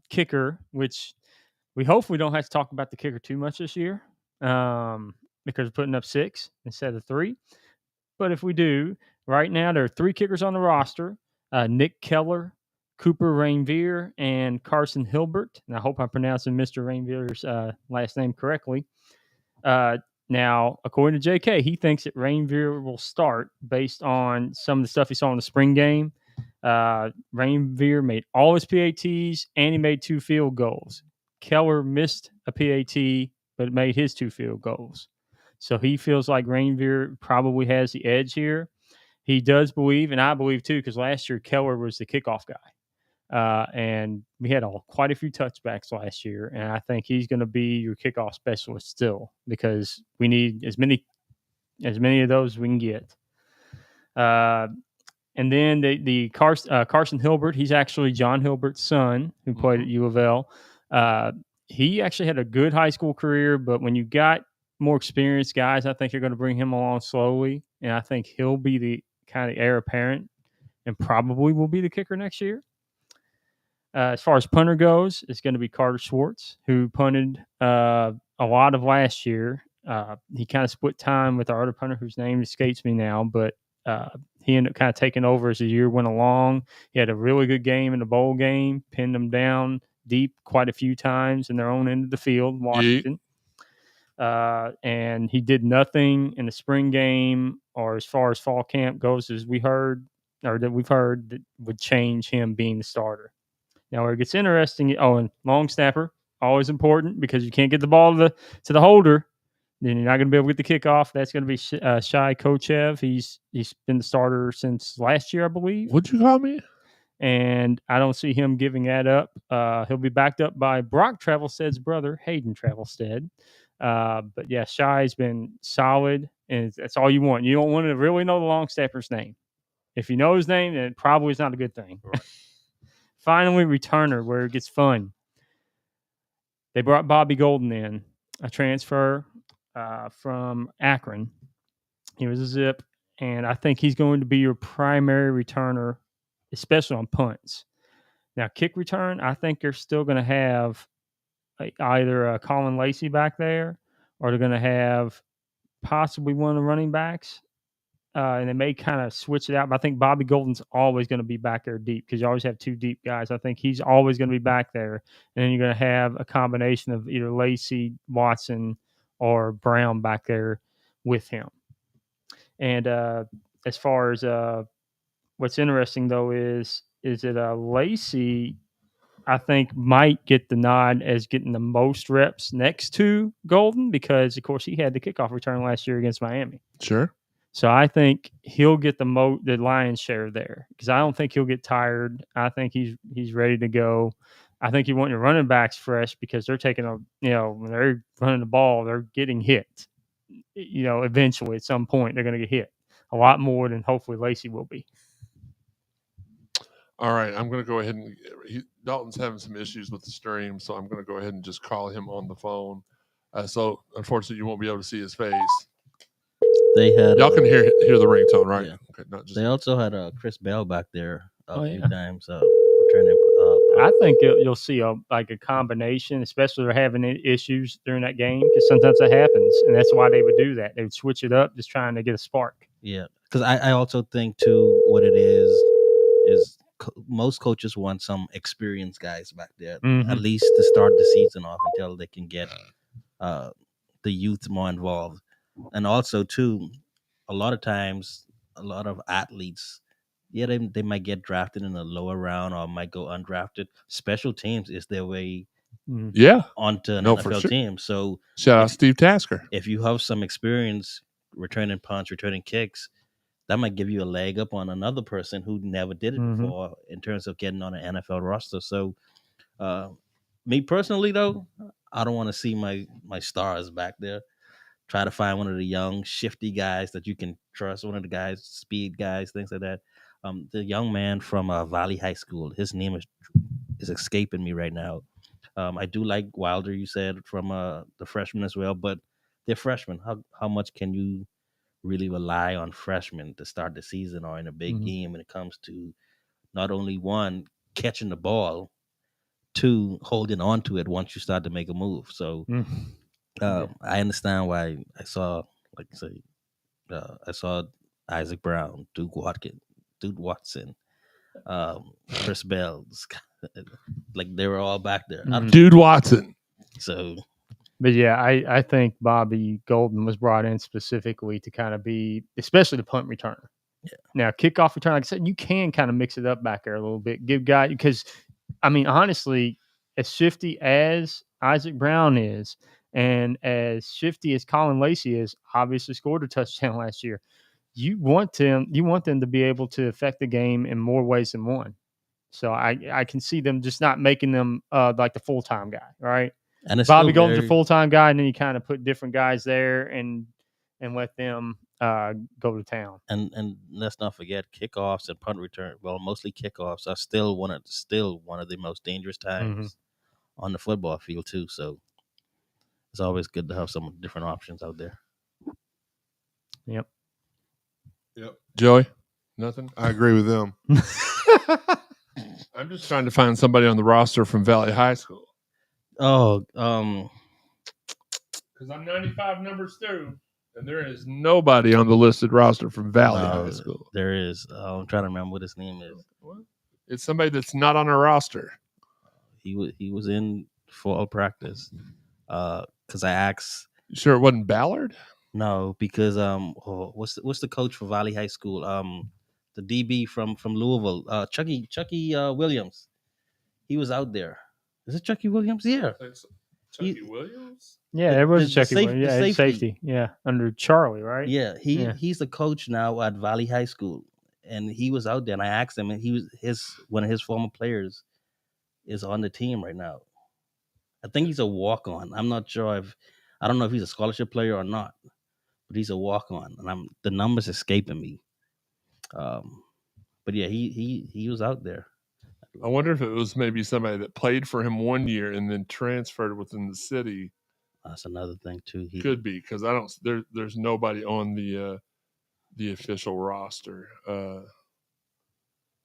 kicker, which we hopefully don't have to talk about the kicker too much this year. Because we're putting up 6 instead of 3. But if we do, right now there are 3 kickers on the roster: Nick Keller, Cooper Rainveer, and Carson Hilbert. And I hope I'm pronouncing Mr. Rainveer's last name correctly. Now, according to JK, he thinks that Rainveer will start based on some of the stuff he saw in the spring game. Rainveer made all his PATs, and he made 2 field goals. Keller missed a PAT, but made his 2 field goals. So he feels like Rainveer probably has the edge here. He does believe, and I believe too, because last year Keller was the kickoff guy. And we had quite a few touchbacks last year, and I think he's going to be your kickoff specialist still, because we need as many of those as we can get. And then the Carson Hilbert, he's actually John Hilbert's son who played at U of L. He actually had a good high school career, but when you got more experienced guys, I think you're going to bring him along slowly, and I think he'll be the kind of heir apparent and probably will be the kicker next year. As far as punter goes, it's going to be Carter Schwartz, who punted a lot of last year. He kind of split time with our other punter, whose name escapes me now, but he ended up kind of taking over as the year went along. He had a really good game in the bowl game, pinned them down deep quite a few times in their own end of the field, Washington. And he did nothing in the spring game or as far as fall camp goes, as we've heard that would change him being the starter. Now, where it gets interesting, and long snapper, always important because you can't get the ball to the holder, then you're not going to be able to get the kickoff. That's going to be Shai Kochev. He's been the starter since last year, I believe. What'd you call me? And I don't see him giving that up. He'll be backed up by Brock Travelstead's brother, Hayden Travelstead. But yeah, Shai's been solid, and that's all you want. You don't want to really know the long snapper's name. If you know his name, then it probably is not a good thing. Right. Finally, returner, where it gets fun. They brought Bobby Golden in, a transfer from Akron. He was a zip, and I think he's going to be your primary returner, especially on punts. Now, kick return, I think they're still going to have either Colin Lacey back there, or they're going to have possibly one of the running backs. And they may kind of switch it out. But I think Bobby Golden's always going to be back there deep because you always have two deep guys. I think he's always going to be back there. And then you're going to have a combination of either Lacey, Watson, or Brown back there with him. And as far as what's interesting, though, is that Lacey, I think, might get the nod as getting the most reps next to Golden because, of course, he had the kickoff return last year against Miami. Sure. So I think he'll get the lion's share there because I don't think he'll get tired. I think he's ready to go. I think you want your running backs fresh because they're taking when they're running the ball, they're getting hit. Eventually at some point they're going to get hit a lot more than hopefully Lacey will be. All right, I'm going to go ahead and Dalton's having some issues with the stream, so I'm going to go ahead and just call him on the phone. So unfortunately, you won't be able to see his face. They had y'all can hear the ringtone, right? Yeah. Okay, not just they also had Chris Bell back there a few times returning. I think you'll see a combination, especially if they're having issues during that game because sometimes that happens, and that's why they would do that. They would switch it up, just trying to get a spark. Yeah, because I also think too what it is most coaches want some experienced guys back there, at least to start the season off until they can get the youth more involved. And also, too, a lot of times, a lot of athletes, they might get drafted in a lower round or might go undrafted. Special teams is their way onto an NFL team. So shout out Steve Tasker. If you have some experience returning punts, returning kicks, that might give you a leg up on another person who never did it before in terms of getting on an NFL roster. So me personally, though, I don't want to see my stars back there. Try to find one of the young, shifty guys that you can trust, one of the guys, speed guys, things like that. The young man from Valley High School, his name is escaping me right now. I do like Wilder, you said, from the freshman as well, but they're freshmen. How much can you really rely on freshmen to start the season or in a big game when it comes to not only one, catching the ball, two, holding on to it once you start to make a move. So I understand why I saw Isaac Brown, Duke Watson, Chris Bell, like they were all back there. Dude Watson. So, but yeah, I think Bobby Golden was brought in specifically to kind of be, especially the punt returner. Yeah. Now, kickoff return, like I said, you can kind of mix it up back there a little bit. Give guy because, I mean, honestly, as shifty as Isaac Brown is, and as shifty as Colin Lacey is, obviously scored a touchdown last year. You want them to be able to affect the game in more ways than one. So I can see them just not making them like the full-time guy, right? And Bobby Golden's a full-time guy, and then you kind of put different guys there and let them go to town. And let's not forget kickoffs and punt return. Well, mostly kickoffs are still one of the most dangerous times on the football field too. So it's always good to have some different options out there. Yep. Joey, nothing? I agree with them. I'm just trying to find somebody on the roster from Valley High School. Oh, because I'm 95 numbers through, and there is nobody on the listed roster from Valley High School. There is. I'm trying to remember what his name is. It's somebody that's not on our roster. He was in fall practice. Because I asked. You sure it wasn't Ballard? No, because what's the coach for Valley High School? The DB from Louisville, Chucky Williams. He was out there. Is it Chucky Williams? Yeah. Chucky Williams? Yeah, it was the Chucky. Yeah, safety. safety. Yeah, under Charlie, right? Yeah, he's the coach now at Valley High School, and he was out there. And I asked him, and he was one of his former players is on the team right now. I think he's a walk on. I'm not sure I don't know if he's a scholarship player or not, but he's a walk on, and the numbers escaping me. But yeah, he was out there. I wonder if it was maybe somebody that played for him one year and then transferred within the city. That's another thing too. Could be because I don't. There's nobody on the official roster.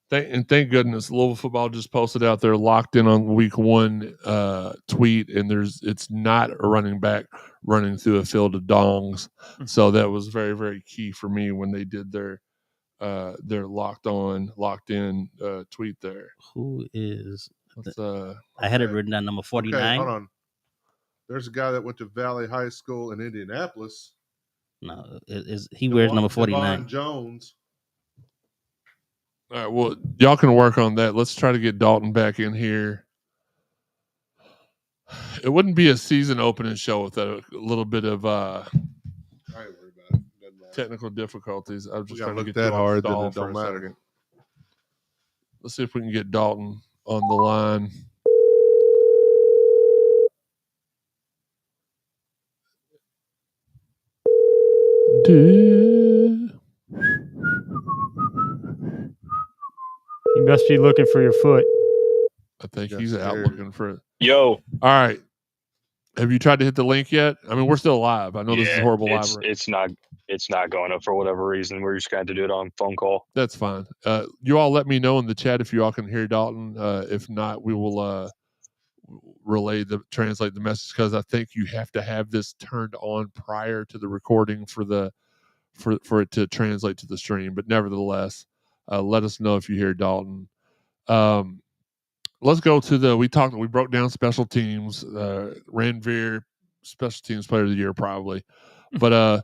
Thank goodness Louisville football just posted out there locked in on week 1 tweet, and it's not a running back running through a field of dongs. So that was very, very key for me when they did their locked in tweet there. Who is? I had it written down number 49. Okay, hold on. There's a guy that went to Valley High School in Indianapolis. No, he wears number 49. Devon Jones. All right, well, y'all can work on that. Let's try to get Dalton back in here. It wouldn't be a season opening show without a little bit of technical difficulties. I was just trying to get that hard, then stall it for don't a matter. second. Let's see if we can get Dalton on the line. You must be looking for your foot. I think he's out looking for it. Yo. All right. Have you tried to hit the link yet? I mean, we're still live. I know this is horrible live. It's not going up for whatever reason. We're just going to do it on phone call. That's fine. You all let me know in the chat if you all can hear Dalton. If not, we will translate the message, because I think you have to have this turned on prior to the recording for it to translate to the stream. But nevertheless, let us know if you hear Dalton. Let's go to we broke down special teams. Ranveer, special teams player of the year probably, but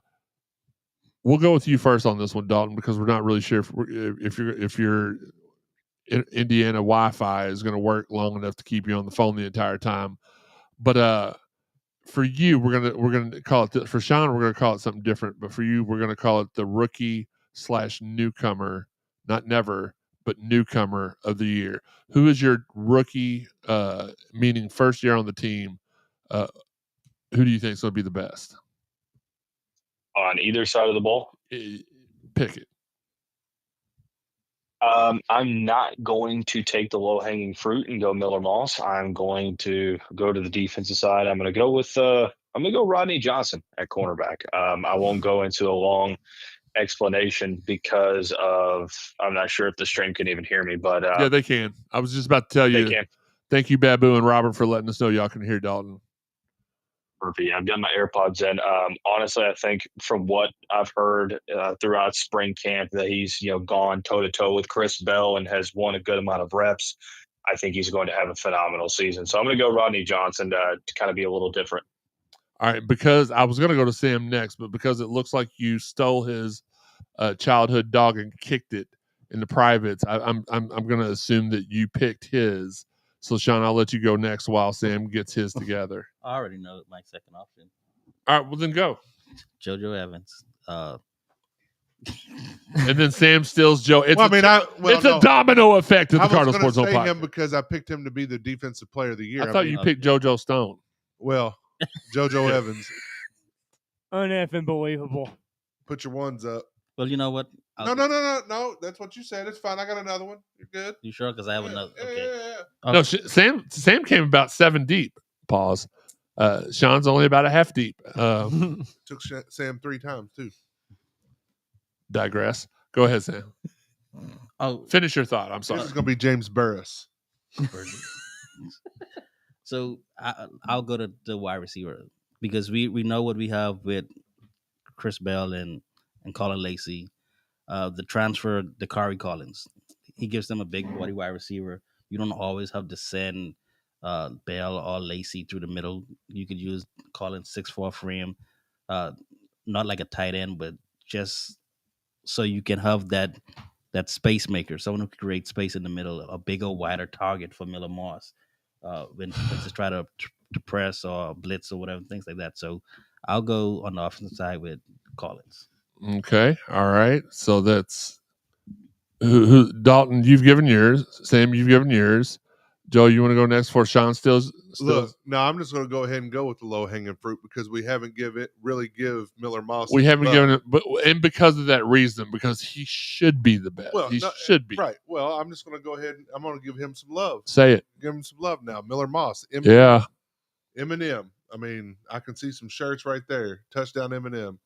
we'll go with you first on this one, Dalton, because we're not really sure if your Indiana Wi-Fi is going to work long enough to keep you on the phone the entire time. But for you, we're gonna call it for Sean. We're gonna call it something different. But for you, we're gonna call it the rookie/newcomer, not never, but newcomer of the year. Who is your rookie, meaning first year on the team? Who do you think is going to be the best? On either side of the ball? Pick it. I'm not going to take the low-hanging fruit and go Miller Moss. I'm going to go to the defensive side. I'm going to go with Rodney Johnson at cornerback. I won't go into a long explanation because I'm not sure if the stream can even hear me, but yeah, they can. I was just about to tell you. Can. Thank you, Babu and Robert, for letting us know y'all can hear Dalton. Perfect. I've got my AirPods in. Honestly, I think from what I've heard throughout spring camp that he's gone toe to toe with Chris Bell and has won a good amount of reps. I think he's going to have a phenomenal season. So I'm going to go Rodney Johnson to kind of be a little different. All right, because I was going to go to Sam next, but because it looks like you stole his childhood dog and kicked it in the privates, I'm going to assume that you picked his. So, Sean, I'll let you go next while Sam gets his together. I already know my second option. All right, well, then go. JoJo Evans. And then Sam steals Joe. It's a domino effect at the Cardinal Sports Zone podcast. Him because I picked him to be the defensive player of the year. I thought you picked JoJo Stone. Well, JoJo Evans. Uneffing believable. Put your ones up. Well, you know what? No. That's what you said. It's fine. I got another one. You're good. You sure? Because I have another. Okay. Yeah. No, Sam came about 7 deep. Pause. Sean's only about a half deep. Took Sam 3 times too. Digress. Go ahead, Sam. Finish your thought. I'm sorry. This is going to be James Burris. So I'll go to the wide receiver because we know what we have with Chris Bell and Colin Lacey. The transfer, Dakari Collins, he gives them a big body wide receiver. You don't always have to send Bell or Lacey through the middle. You could use Collins 6'4" frame, not like a tight end, but just so you can have that space maker, someone who can create space in the middle, a bigger, wider target for Miller Moss when defenses try to press or blitz or whatever, things like that. So I'll go on the offensive side with Collins. Okay. All right. So that's who Dalton, you've given yours. Sam, you've given yours. Joe, you want to go next for Sean Stills? Look, no, I'm just going to go ahead and go with the low hanging fruit because we haven't give Miller Moss. We haven't given it, and because of that reason, because he should be the best. Well, He should be. Right. Well, I'm just going to go ahead and I'm going to give him some love. Say it. Give him some love now. Miller Moss. Yeah. Eminem. I mean, I can see some shirts right there. Touchdown Eminem.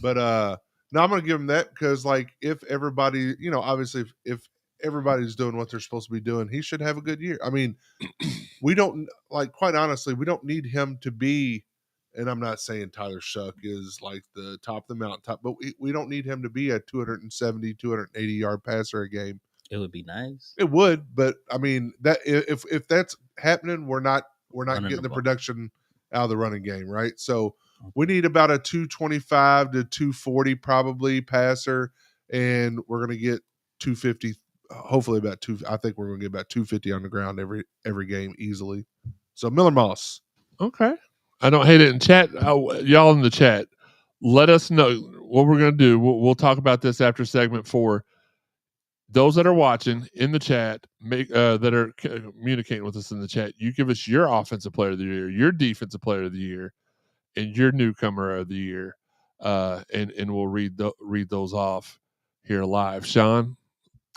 But no, I'm going to give him that because, like, if everybody, obviously, if everybody's doing what they're supposed to be doing, he should have a good year. I mean, we don't, like, quite honestly, we don't need him to be, and I'm not saying Tyler Shuck is like the top of the mountaintop, but we don't need him to be a 270, 280 yard passer a game. It would be nice. It would, but I mean, that if that's happening, we're not getting the production out of the running game, right? So we need about a 225 to 240 probably passer, and we're going to get 250. Hopefully about I think we're going to get about 250 on the ground every game easily. So Miller Moss. Okay. I don't hate it in chat. Y'all in the chat, let us know what we're going to do. We'll talk about this after segment 4. Those that are watching in the chat, that are communicating with us in the chat, you give us your offensive player of the year, your defensive player of the year, and your newcomer of the year, and we'll read those off here live. Sean?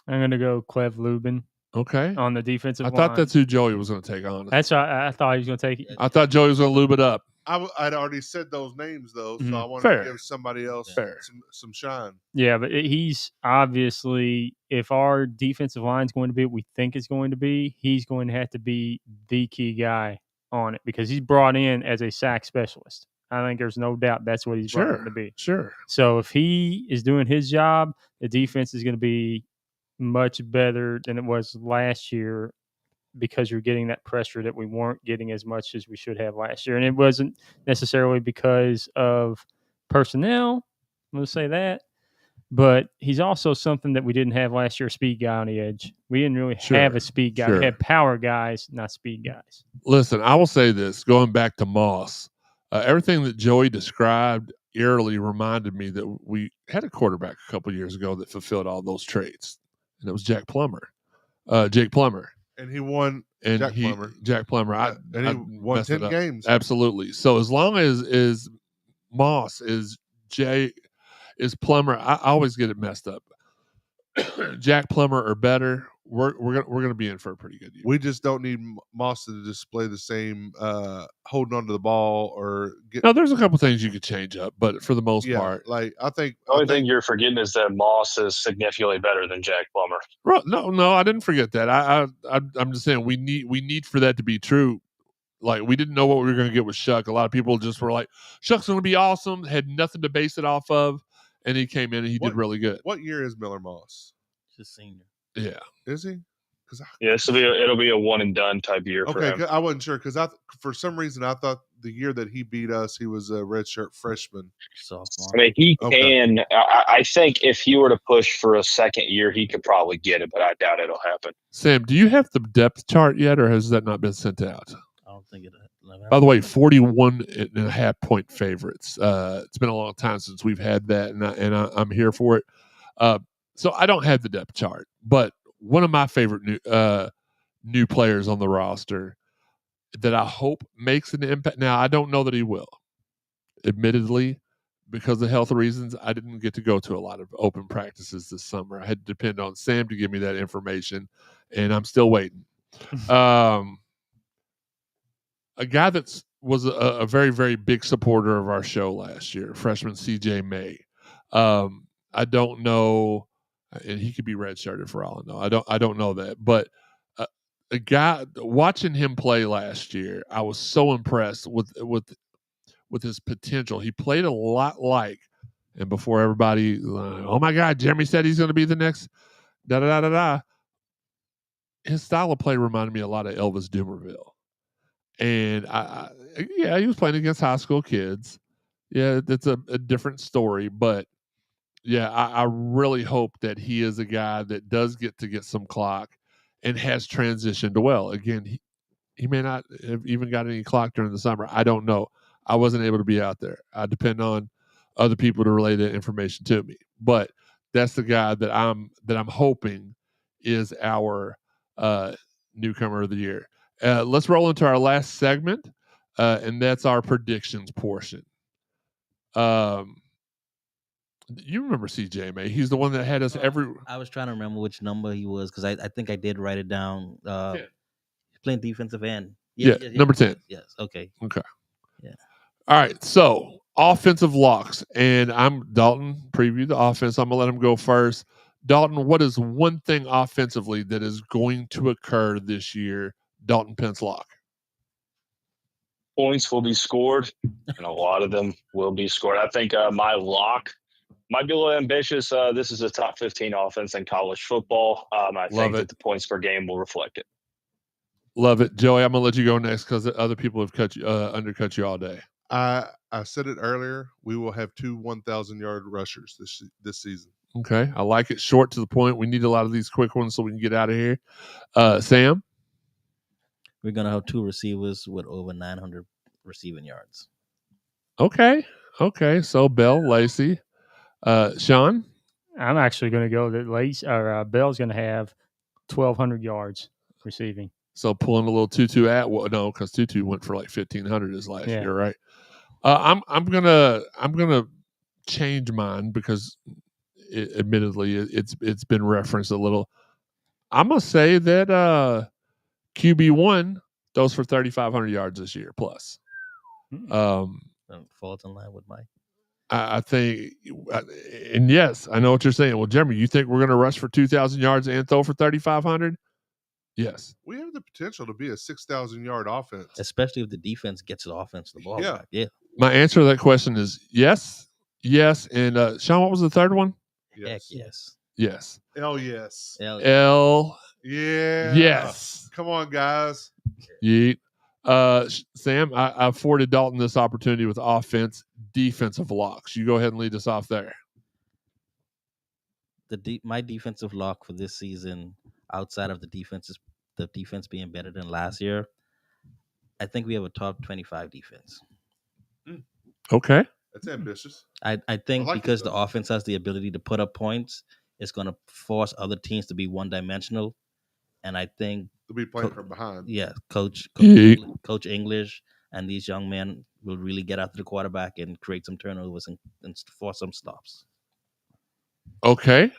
I'm going to go Clev Lubin. Okay. On the defensive line. I thought that's who Joey was going to take on. That's I thought he was going to take it. I thought Joey was going to lube it up. I'd already said those names, though, so I wanted to give somebody else some shine. Yeah, but he's obviously, if our defensive line is going to be what we think it's going to be, he's going to have to be the key guy on it because he's brought in as a sack specialist. I think there's no doubt that's what he's brought in to be. Sure. So if he is doing his job, the defense is going to be much better than it was last year because you're getting that pressure that we weren't getting as much as we should have last year. And it wasn't necessarily because of personnel, I'm going to say that, but he's also something that we didn't have last year, a speed guy on the edge. We didn't really have a speed guy. We had power guys, not speed guys. Listen, I will say this, going back to Moss, everything that Joey described eerily reminded me that we had a quarterback a couple years ago that fulfilled all those traits. And it was Jake Plummer. And he won. Jack Plummer. And he won 10 games. Absolutely. So as long as Moss is Plummer, I always get it messed up. Jack Plummer or better, we're gonna be in for a pretty good year. We just don't need Moss to display the same holding onto the ball or get. No, there's a couple things you could change up, but for the most part, like I think the only thing you're forgetting is that Moss is significantly better than Jack Plummer. No, I didn't forget that. I'm just saying we need for that to be true. Like we didn't know what we were going to get with Shuck. A lot of people just were like, Shuck's going to be awesome. Had nothing to base it off of, and he came in and he did really good. What year is Miller Moss? Just senior. Yeah. Is he? It'll be a one and done type year for him. I wasn't sure because for some reason I thought the year that he beat us, he was a redshirt freshman. Sophomore. I mean, he can. I think if he were to push for a second year, he could probably get it, but I doubt it'll happen. Sam, do you have the depth chart yet, or has that not been sent out? I don't think it. By the way, 41.5 point favorites. It's been a long time since we've had that, and I'm here for it. So I don't have the depth chart, but one of my favorite new players on the roster that I hope makes an impact. Now, I don't know that he will. Admittedly, because of health reasons, I didn't get to go to a lot of open practices this summer. I had to depend on Sam to give me that information, and I'm still waiting. A guy that was a very, very big supporter of our show last year, freshman CJ May. I don't know, and he could be redshirted for all I know. I don't know that, but a guy watching him play last year, I was so impressed with his potential. He played a lot like, and before everybody, oh my God, Jeremy said he's going to be the next da da da da da. His style of play reminded me a lot of Elvis Dumerville. And yeah, he was playing against high school kids. Yeah, that's a different story. But yeah, I really hope that he is a guy that does get some clock and has transitioned well. Again, he may not have even got any clock during the summer. I don't know. I wasn't able to be out there. I depend on other people to relay that information to me. But that's the guy that I'm hoping is our newcomer of the year. Let's roll into our last segment, and that's our predictions portion. You remember CJ, man? He's the one that had us every. I was trying to remember which number he was because I think I did write it down. Playing defensive end. Yeah, number 10. Yes. Okay. Okay. Yeah. All right. So offensive locks, and I'm Dalton. Preview the offense. I'm gonna let him go first. Dalton, what is one thing offensively that is going to occur this year? Dalton Pence lock. Points will be scored, and a lot of them will be scored. I think my lock might be a little ambitious. This is a top 15 offense in college football. I think that the points per game will reflect it. Love it. Joey, I'm going to let you go next because other people have undercut you all day. I said it earlier. We will have 2 1,000-yard rushers this season. Okay. I like it. Short to the point. We need a lot of these quick ones so we can get out of here. Sam? We're going to have 2 receivers with over 900 receiving yards. Okay. So Bell, Lacey. Sean? I'm actually going to go that Bell's going to have 1,200 yards receiving. So pulling a little Tutu no, because Tutu went for like 1,500 his last year, right? I'm gonna change mine because admittedly it's been referenced a little. I'm gonna say that QB1 throws for 3,500 yards this year plus. Falls in line with Mike. I think, and yes, I know what you're saying. Well, Jeremy, you think we're gonna rush for 2,000 yards and throw for 3,500? Yes. We have the potential to be a 6,000-yard offense. Especially if the defense gets the offense the ball back. Yeah. My answer to that question is yes. And Sean, what was the third one? Yes. Heck yes. Yes. L yes. L. Yeah. Yes. Come on, guys. Yeet. Sam, I afforded Dalton this opportunity with defensive locks. You go ahead and lead us off there. My defensive lock for this season, outside of the defense being better than last year, I think we have a top 25 defense. Okay. That's ambitious. I think because the offense has the ability to put up points, it's going to force other teams to be one-dimensional. And I think they'll be playing from behind. Yeah, Coach English and these young men will really get after the quarterback and create some turnovers and force some stops. Okay.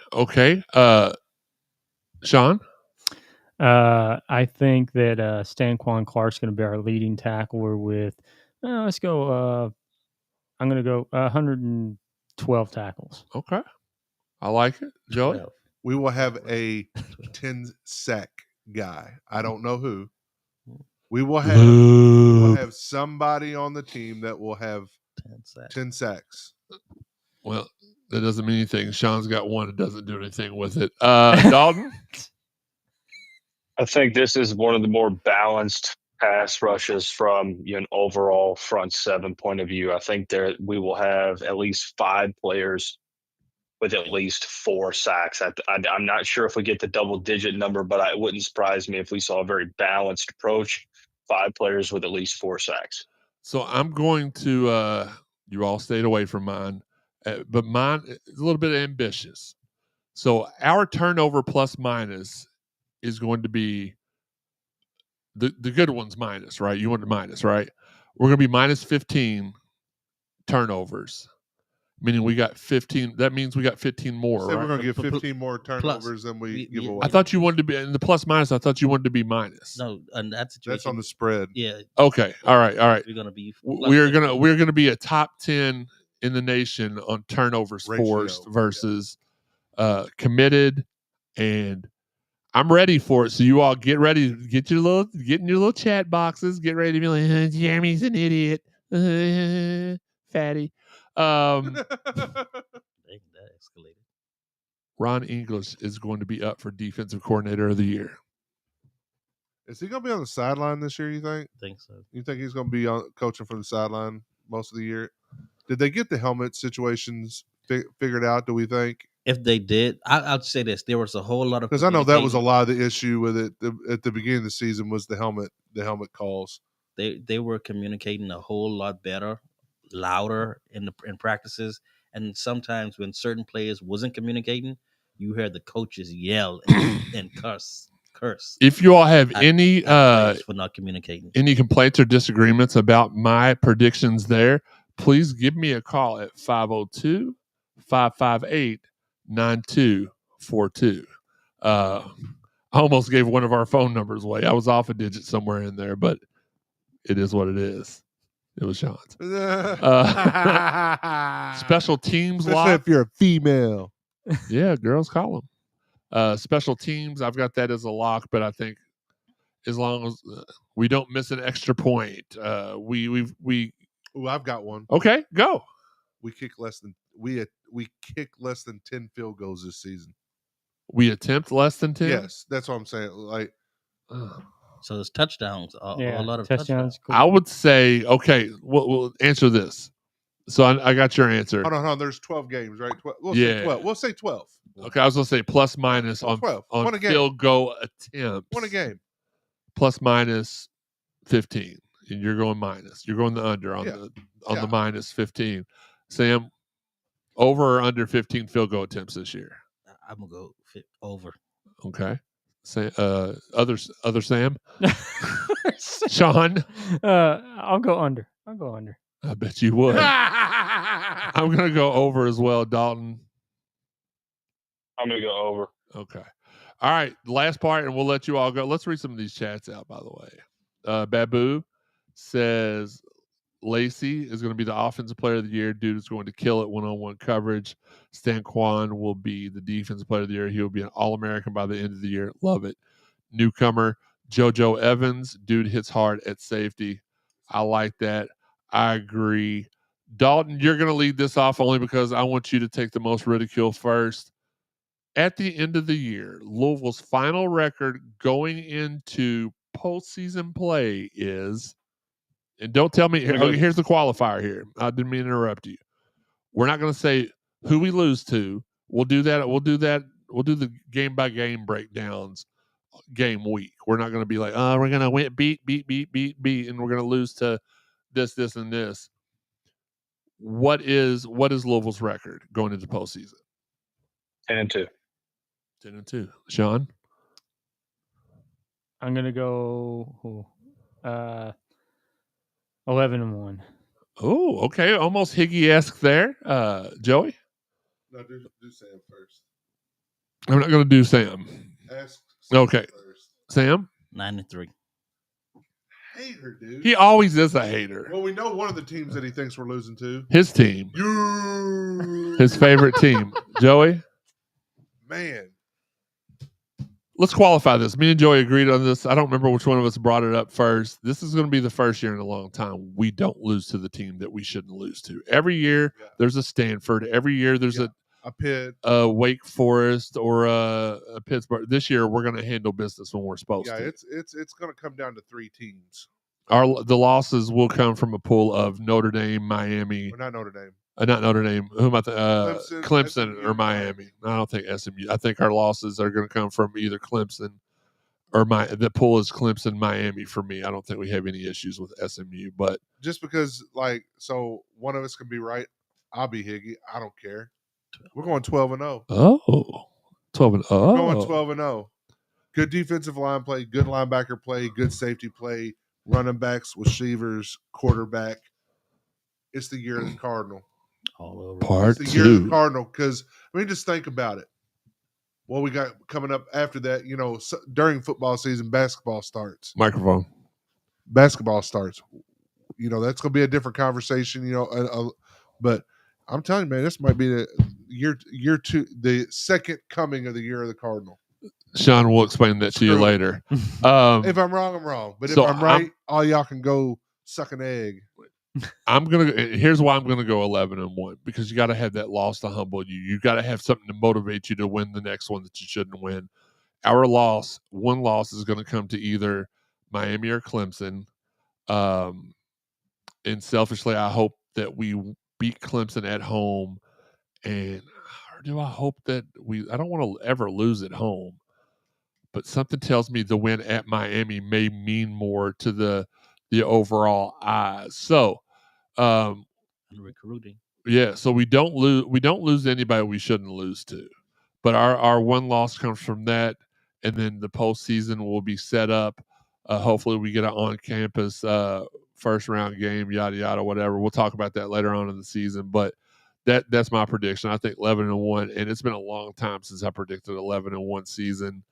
Sean? I think that Stanquan Clark's going to be our leading tackler with, let's go, I'm going to go 112 tackles. Okay. I like it. Joey? 12. We will have a 10-sack guy. I don't know who. We will have somebody on the team that will have 10 sacks. Well, that doesn't mean anything. Sean's got one. It doesn't do anything with it. Dalton? I think this is one of the more balanced pass rushes from an overall front seven point of view. I think we will have at least 5 players with at least 4 sacks. I'm not sure if we get the double-digit number, but it wouldn't surprise me if we saw a very balanced approach. 5 players with at least 4 sacks. So I'm going to you all stayed away from mine, but mine is a little bit ambitious. So our turnover plus minus is going to be the good ones minus, right? You want the minus, right? We're going to be minus 15 turnovers, meaning we got 15. That means we got 15 more, right? We're going to get 15 more turnovers than we give away. I thought you wanted to be in the plus minus. I thought you wanted to be minus. No, and that's on the spread. Yeah. Okay. All right. We're going to be. We're gonna be a top 10 in the nation on turnovers forced versus committed, and I'm ready for it. So you all get ready. Get in your little chat boxes. Get ready to be like, Jeremy's an idiot, fatty. That escalated. Ron English is going to be up for defensive coordinator of the year. Is he going to be on the sideline this year, you think? I think so. You think he's going to be coaching from the sideline most of the year? Did they get the helmet situations figured out, do we think? If they did, I'd say this: there was a whole lot of, because I know that was a lot of the issue with it at the beginning of the season was the helmet calls. They were communicating a whole lot better, louder in practices, and sometimes when certain players wasn't communicating, you heard the coaches yell and curse. If you all have any for not communicating, any complaints or disagreements about my predictions there, please give me a call at 502-558-9242. I almost gave one of our phone numbers away. I was off a digit somewhere in there, but it is what it is. It was Sean's. Special teams Especially lock. if you're a female. Yeah, girls call them. Special teams, I've got that as a lock, but I think as long as we don't miss an extra point, we. Ooh, I've got one. Okay, go. We kick less than 10 field goals this season. We attempt less than 10. Yes, that's what I'm saying. Like, so it's touchdowns. A lot of touchdowns. Cool. I would say, okay, we'll answer this. So I got your answer. Hold on. There's 12 games, right? We'll say 12. Okay, I was going to say plus minus on 12. on field goal attempts. One a game. Plus minus 15. And you're going minus. You're going the under on the minus 15. Sam, over or under 15 field goal attempts this year? I'm going to go over. Okay. Other Sam? Sean? I'll go under. I bet you would. I'm going to go over as well, Dalton. I'm going to go over. Okay. All right. Last part, and we'll let you all go. Let's read some of these chats out, by the way. Babu says Lacey is going to be the offensive player of the year. Dude is going to kill it one-on-one coverage. Stanquan will be the defensive player of the year. He will be an All-American by the end of the year. Love it. Newcomer, JoJo Evans. Dude hits hard at safety. I like that. I agree. Dalton, you're going to lead this off only because I want you to take the most ridicule first. At the end of the year, Louisville's final record going into postseason play is, and don't tell me, here's the qualifier here. I didn't mean to interrupt you. We're not going to say who we lose to. We'll do that. We'll do the game by game breakdowns game week. We're not going to be like, we're going to win, beat, and we're going to lose to this, and this. What is Louisville's record going into postseason? 10-2. 10-2. Sean? I'm gonna go 11-1. Oh, okay. Almost Higgy-esque there. Joey? No, do Sam first. I'm not going to do Sam. Ask Sam okay. First. Sam? 9-3. Hater, dude. He always is a hater. Well, we know one of the teams that he thinks we're losing to. His team. His favorite team. Joey? Man. Let's qualify this. Me and Joey agreed on this. I don't remember which one of us brought it up first. This is going to be the first year in a long time we don't lose to the team that we shouldn't lose to. Every year there's a Stanford. Every year there's a Pitt, Wake Forest, or a Pittsburgh. This year we're going to handle business when we're supposed to. Yeah, it's going to come down to 3 teams. The losses will come from a pool of Notre Dame, Miami. Or not Notre Dame. Not Notre Dame. Who am I? Clemson SMU, or Miami. I don't think SMU. I think our losses are going to come from either Clemson or the pool is Clemson, Miami for me. I don't think we have any issues with SMU, but just because, so one of us can be right, I'll be Higgy. I don't care. We're going 12-0. Oh, 12-0. We're going 12-0. Good defensive line play, good linebacker play, good safety play, running backs with receivers, quarterback. It's the year of the Cardinal. All over. Part it's the year of the Cardinal, because just think about it. What we got coming up after that, during football season, basketball starts. Microphone. Basketball starts. That's going to be a different conversation, but I'm telling you, man, this might be the year 2, the second coming of the year of the Cardinal. Sean will explain that to you later. If I'm wrong, I'm wrong. But if I'm right, all y'all can go suck an egg. Here's why I'm gonna go 11-1, because you got to have that loss to humble you. You got to have something to motivate you to win the next one that you shouldn't win. One loss is going to come to either Miami or Clemson. And selfishly, I hope that we beat Clemson at home. And or do I hope that I don't want to ever lose at home, but something tells me the win at Miami may mean more to the overall eyes. So, And recruiting. yeah, so we don't lose anybody we shouldn't lose to. But our one loss comes from that, and then the postseason will be set up. Hopefully we get an on-campus first round game, yada yada, whatever. We'll talk about that later on in the season, but that's my prediction. I think 11-1, and it's been a long time since I predicted 11-1 season.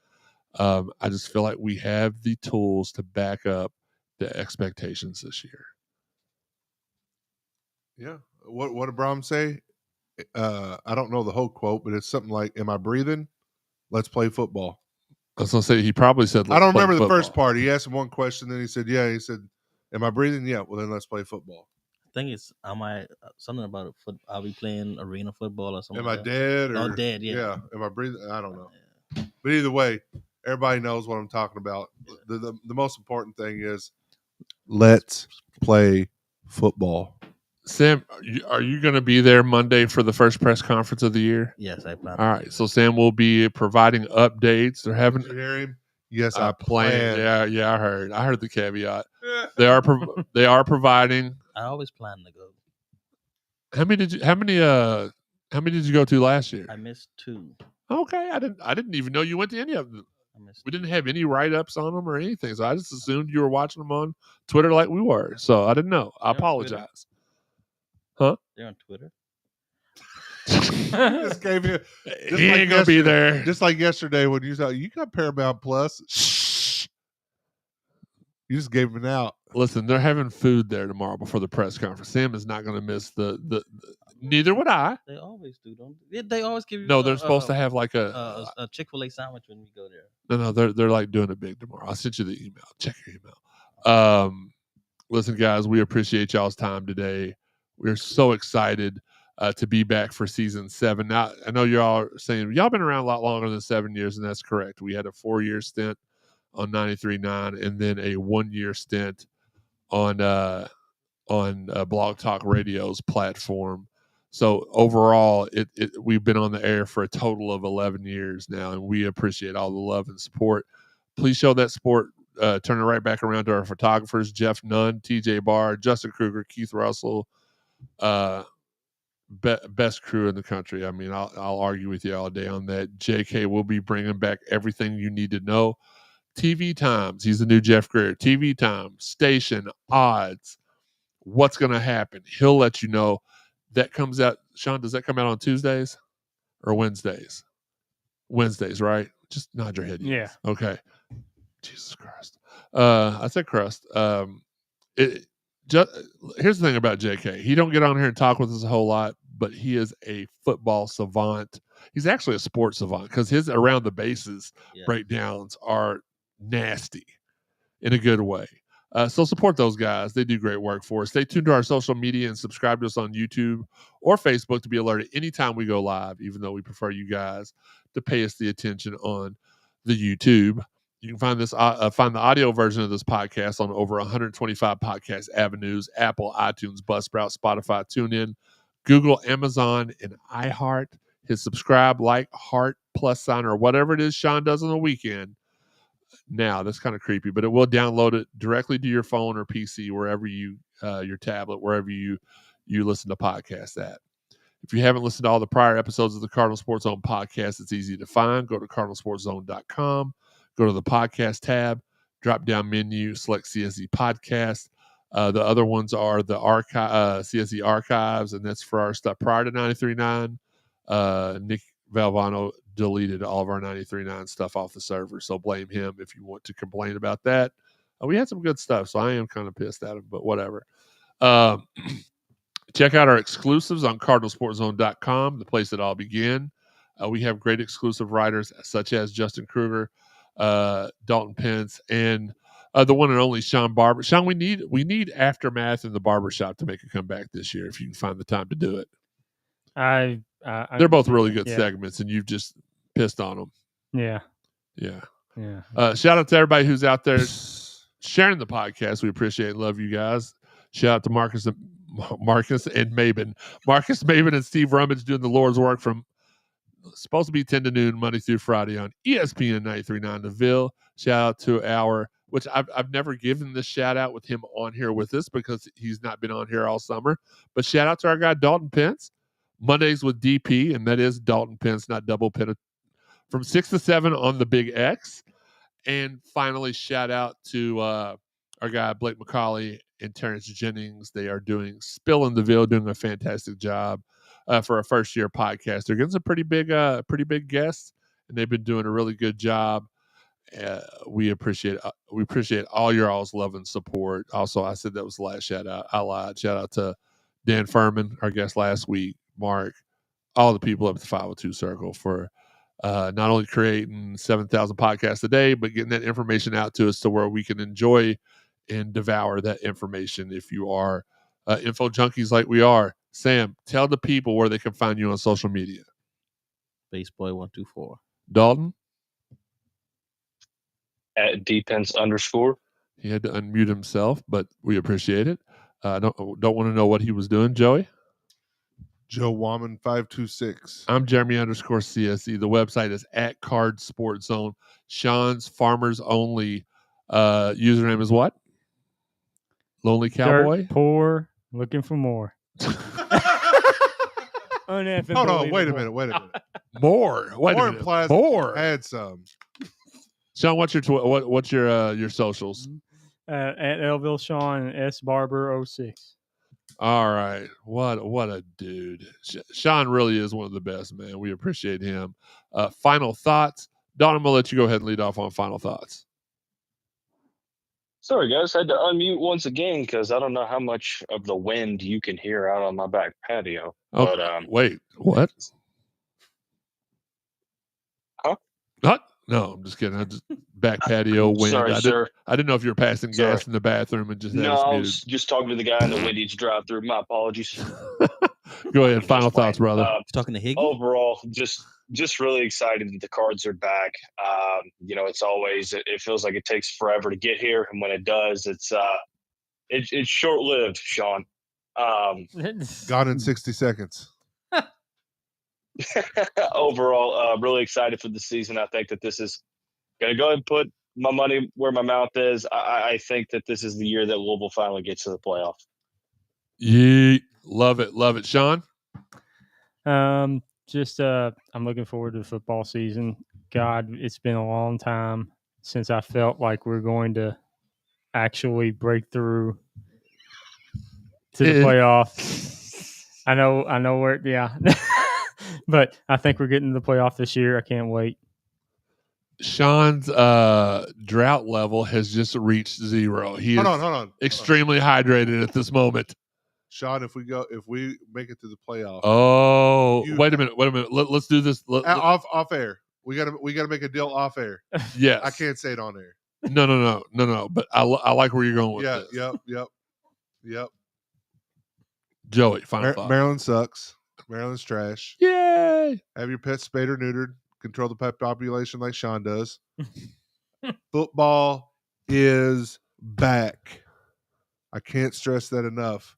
I just feel like we have the tools to back up the expectations this year. Yeah. What did Brom say? I don't know the whole quote, but it's something like, "Am I breathing? Let's play football." I was gonna say he probably said. I don't remember the first part. He asked him one question, then he said, "Yeah." He said, "Am I breathing? Yeah. Well, then let's play football." I think it's something about I'll be playing arena football or something. Am I dead? Or dead? Yeah. Am I breathing? I don't know. Yeah. But either way, everybody knows what I'm talking about. The most important thing is let's play football. Sam, are you going to be there Monday for the first press conference of the year? Yes, I plan. All right, so Sam will be providing updates. They're having. Did you hear him? Yes, I plan. Yeah, I heard the caveat. They are providing. I always plan to go. How many did you go to last year? I missed 2. Okay, I didn't even know you went to any of them. We didn't have any write-ups on them or anything, so I just assumed you were watching them on Twitter like we were. So I didn't know. I apologize. Huh? They're on Twitter. Just gave you. He ain't gonna be there. Just like yesterday when you thought you got Paramount Plus. Shh. You just gave him out. Listen, they're having food there tomorrow before the press conference. Sam is not going to miss the. Neither would I. They always do, don't they? They always give you. No, they're supposed to have like a Chick-fil-A sandwich when we go there. No, they're like doing it big tomorrow. I sent you the email. Check your email. Listen, guys, we appreciate y'all's time today. We're so excited to be back for season 7. Now, I know y'all are saying y'all been around a lot longer than 7 years, and that's correct. We had a 4-year stint on 93.9 and then a 1-year stint on Blog Talk Radio's platform. So overall, we've been on the air for a total of 11 years now, and we appreciate all the love and support. Please show that support. Turn it right back around to our photographers, Jeff Nunn, TJ Barr, Justin Kruger, Keith Russell, best crew in the country. I mean, I'll argue with you all day on that. JK will be bringing back everything you need to know. TV times. He's the new Jeff Greer. TV time, station, odds, what's going to happen. He'll let you know. That comes out. Sean, does that come out on Tuesdays or Wednesdays? Wednesdays, right? Just nod your head. Yeah. Okay. Jesus Christ. I said crust. Here's the thing about JK. He don't get on here and talk with us a whole lot, but he is a football savant. He's actually a sports savant because his around the bases breakdowns are nasty in a good way. So support those guys. They do great work for us. Stay tuned to our social media and subscribe to us on YouTube or Facebook to be alerted anytime we go live, even though we prefer you guys to pay us the attention on the YouTube. You can find the audio version of this podcast on over 125 podcast avenues: Apple, iTunes, Buzzsprout, Spotify, TuneIn, Google, Amazon, and iHeart. Hit subscribe, like, heart, plus sign, or whatever it is Sean does on the weekend. Now, that's kind of creepy, but it will download it directly to your phone or PC, wherever your tablet, wherever you listen to podcasts at. If you haven't listened to all the prior episodes of the Cardinal Sports Zone podcast, it's easy to find. Go to cardinalsportszone.com, go to the podcast tab, drop down menu, select CSZ podcast. The other ones are the CSZ archives, and that's for our stuff prior to 93.9. Nick Valvano deleted all of our 93.9 stuff off the server, so blame him if you want to complain about that. We had some good stuff, so I am kind of pissed at him, but whatever. Check out our exclusives on cardinalsportszone.com, the place that all begin. We have great exclusive writers such as Justin Kruger, Dalton Pence, and the one and only Sean Barber. Sean, we need Aftermath in the barbershop to make a comeback this year if you can find the time to do it. They're both really good segments, and you've just pissed on them. Yeah. Shout out to everybody who's out there. sharing the podcast. We appreciate and love you guys. Shout out to Marcus and Maben. Marcus, Maben, and Steve Rummage doing the Lord's work from supposed to be 10 to noon, Monday through Friday on ESPN 93.9 The Ville. Shout out to which I've never given this shout out with him on here with us because he's not been on here all summer. But shout out to our guy, Dalton Pence. Mondays with DP, and that is Dalton Pence, not double Pence, from 6 to 7 on the Big X. And finally, shout out to our guy, Blake McCauley and Terrence Jennings. They are doing Spill in the Ville, doing a fantastic job for a first-year podcast. They're getting some pretty big guests, and they've been doing a really good job. We appreciate all your all's love and support. Also, I said that was the last shout out. I lied. Shout out to Dan Furman, our guest last week, Mark, all the people up at the 502 Circle for not only creating 7,000 podcasts a day, but getting that information out to us to where we can enjoy and devour that information. If you are info junkies like we are, Sam, tell the people where they can find you on social media. Baseboy124. Dalton? At @dpence_. He had to unmute himself, but we appreciate it. Don't want to know what he was doing, Joey. Joe Woman 526. I'm Jeremy _CSE. The website is at Card Sports Zone. Sean's Farmers Only username is what? Lonely Cowboy? Dirt poor, looking for more. Hold on, wait a minute. More. Wait a minute. Implies More. Add some. Sean, what's your what's your socials? At Elville Sean and S Barber 06. All right. What a dude. Sean really is one of the best, man. We appreciate him. Final thoughts. Don, I'm going to let you go ahead and lead off on final thoughts. Sorry, guys. I had to unmute once again because I don't know how much of the wind you can hear out on my back patio. Okay. But wait, what? Huh? What? No, I'm just kidding. I just back patio wind. Sorry, sir. I didn't know if you were passing gas in the bathroom and just had No, us I muted. was just talking to the guy in the Wendy's drive-through. My apologies. Go ahead. Final thoughts, brother. Talking to Higgy? Overall, just really excited that the Cards are back. It's always it feels like it takes forever to get here, and when it does, it's short-lived, Sean. Gone in 60 seconds. Overall, really excited for the season. I think that this is going to go ahead and put my money where my mouth is. I think that this is the year that Louisville finally gets to the playoffs. Yeah, love it. Sean? I'm looking forward to the football season. God, it's been a long time since I felt like we're going to actually break through to the playoff. I know where, yeah. But I think we're getting to the playoff this year. I can't wait. Sean's drought level has just reached 0. He is extremely hydrated at this moment. Sean, if we make it to the playoffs. Oh, wait a minute. Let's do this. Off air. We gotta make a deal off air. Yes. I can't say it on air. No. But I like where you're going with this. Yep. Joey, final thought. Maryland sucks. Maryland's trash. Yay! Have your pets spayed or neutered. Control the pet population like Sean does. Football is back. I can't stress that enough.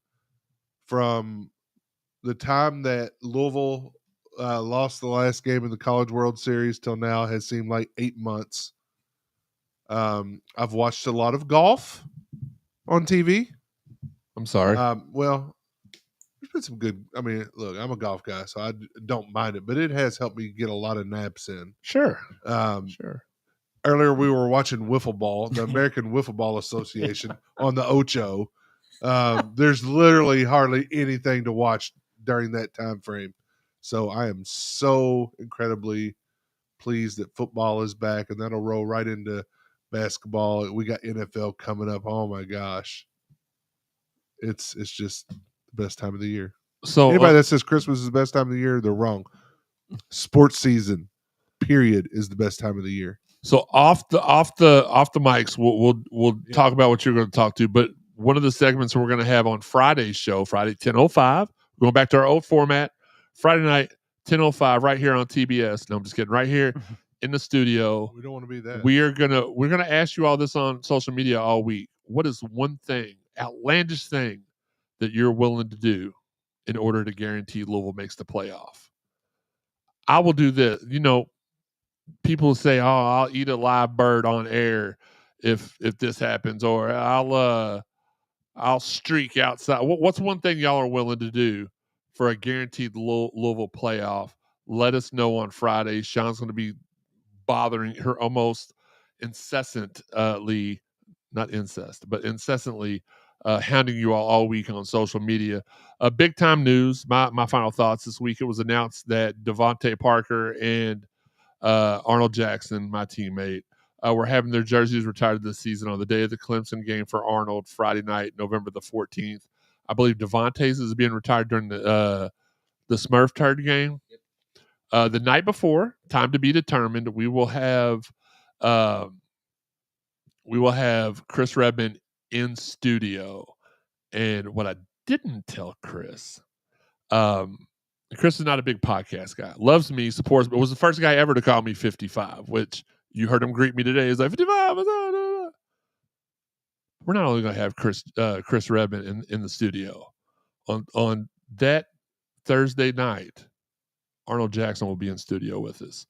From the time that Louisville lost the last game in the College World Series till now has seemed like 8 months. I've watched a lot of golf on TV. I'm sorry. Well, there's been some good. I mean, look, I'm a golf guy, so I don't mind it, but it has helped me get a lot of naps in. Sure. Sure. Earlier, we were watching Wiffle Ball, the American Wiffle Ball Association, on the Ocho. There's literally hardly anything to watch during that time frame. So I am so incredibly pleased that football is back, and that'll roll right into basketball. We got NFL coming up. Oh my gosh. It's just the best time of the year. So anybody that says Christmas is the best time of the year, they're wrong. Sports season, period, is the best time of the year. So off the mics, we'll talk about what you're going to talk to. But one of the segments we're going to have on Friday's show, Friday 10:05, going back to our old format, Friday night 10:05, right here on TBS. No, I'm just kidding. Right here, in the studio. We don't want to be that. We're gonna ask you all this on social media all week. What is one thing, outlandish thing, that you're willing to do in order to guarantee Louisville makes the playoff? I will do this. People say, "Oh, I'll eat a live bird on air if this happens," or I'll streak outside. What's one thing y'all are willing to do for a guaranteed Louisville playoff? Let us know on Friday. Sean's going to be bothering her almost incessantly, not incest, but incessantly hounding you all week on social media. Big time news. My final thoughts this week. It was announced that Devontae Parker and Arnold Jackson, my teammate, were having their jerseys retired this season on the day of the Clemson game for Arnold, Friday night, November the 14th. I believe Devontae's is being retired during the Smurf Turd game. The night before, time to be determined, we will have Chris Redman in studio. And what I didn't tell Chris, Chris is not a big podcast guy. Loves me, supports me. Was the first guy ever to call me 55, which you heard him greet me today. He's like, 55. We're not only going to have Chris Redman in the studio. On that Thursday night, Arnold Jackson will be in studio with us.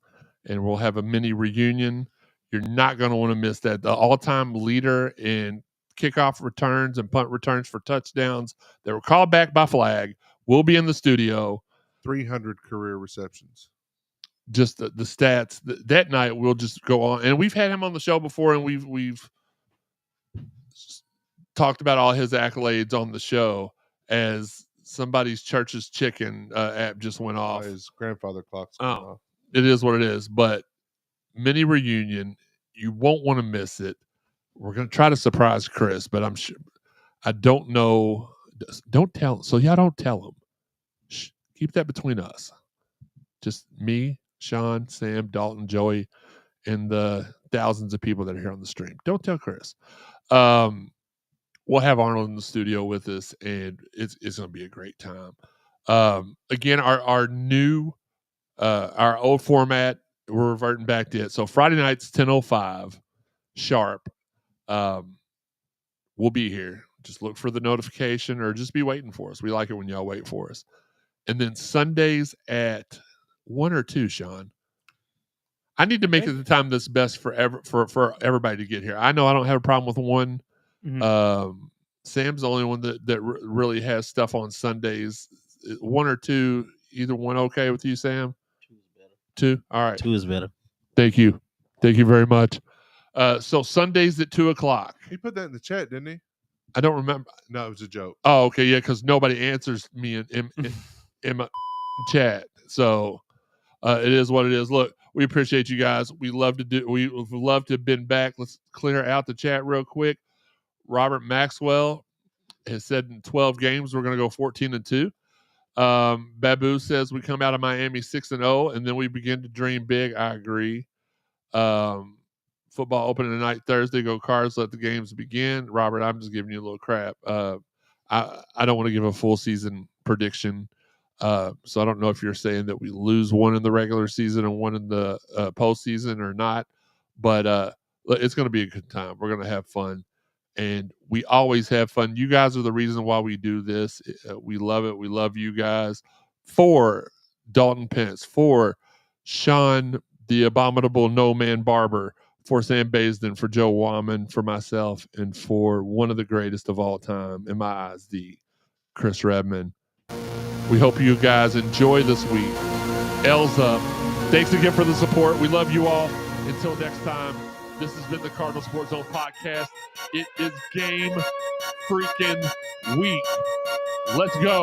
And we'll have a mini reunion. You're not going to want to miss that. The all-time leader in kickoff returns and punt returns for touchdowns that were called back by flag will be in the studio. 300 career receptions. Just the stats that night. We'll just go on, and we've had him on the show before, and we've talked about all his accolades on the show as somebody's church's chicken app just went off. His grandfather clock's going off. It is what it is. But mini reunion, you won't want to miss it. We're going to try to surprise Chris, but I'm sure I don't know. Don't tell him. So y'all don't tell him. Shh, keep that between us. Just me, Sean, Sam, Dalton, Joey, and the thousands of people that are here on the stream. Don't tell Chris. We'll have Arnold in the studio with us, and it's going to be a great time. Again, our new, our old format, we're reverting back to it. So Friday nights, 10:05 sharp. We'll be here. Just look for the notification or just be waiting for us. We like it when y'all wait for us. And then Sundays at 1 or 2, Sean. I need to make it the time that's best for everybody to get here. I know I don't have a problem with 1. Mm-hmm. Sam's the only one that really has stuff on Sundays. 1 or 2, either one okay with you, Sam? 2 is better. 2? All right. 2 is better. Thank you. Thank you very much. So Sundays at 2:00. He put that in the chat, didn't he? I don't remember. No, it was a joke. Oh, okay. Yeah, because nobody answers me in my chat. So it is what it is. Look, we appreciate you guys. We'd love to have been back. Let's clear out the chat real quick. Robert Maxwell has said in 12 games we're going to go 14-2. Babu says we come out of Miami 6-0 and then we begin to dream big. I agree. Football opening tonight Thursday. Go Cards. Let the games begin. Robert, I'm just giving you a little crap. I don't want to give a full season prediction. So I don't know if you're saying that we lose one in the regular season and one in the postseason or not. But it's going to be a good time. We're going to have fun. And we always have fun. You guys are the reason why we do this. We love it. We love you guys. For Dalton Pence, for Sean, the abominable no man barber, for Sam Baisden, for Joe Wahman, for myself, and for one of the greatest of all time, in my eyes, the Chris Redman. We hope you guys enjoy this week. L's up. Thanks again for the support. We love you all. Until next time, this has been the Cardinal Sports Zone podcast. It is game freaking week. Let's go.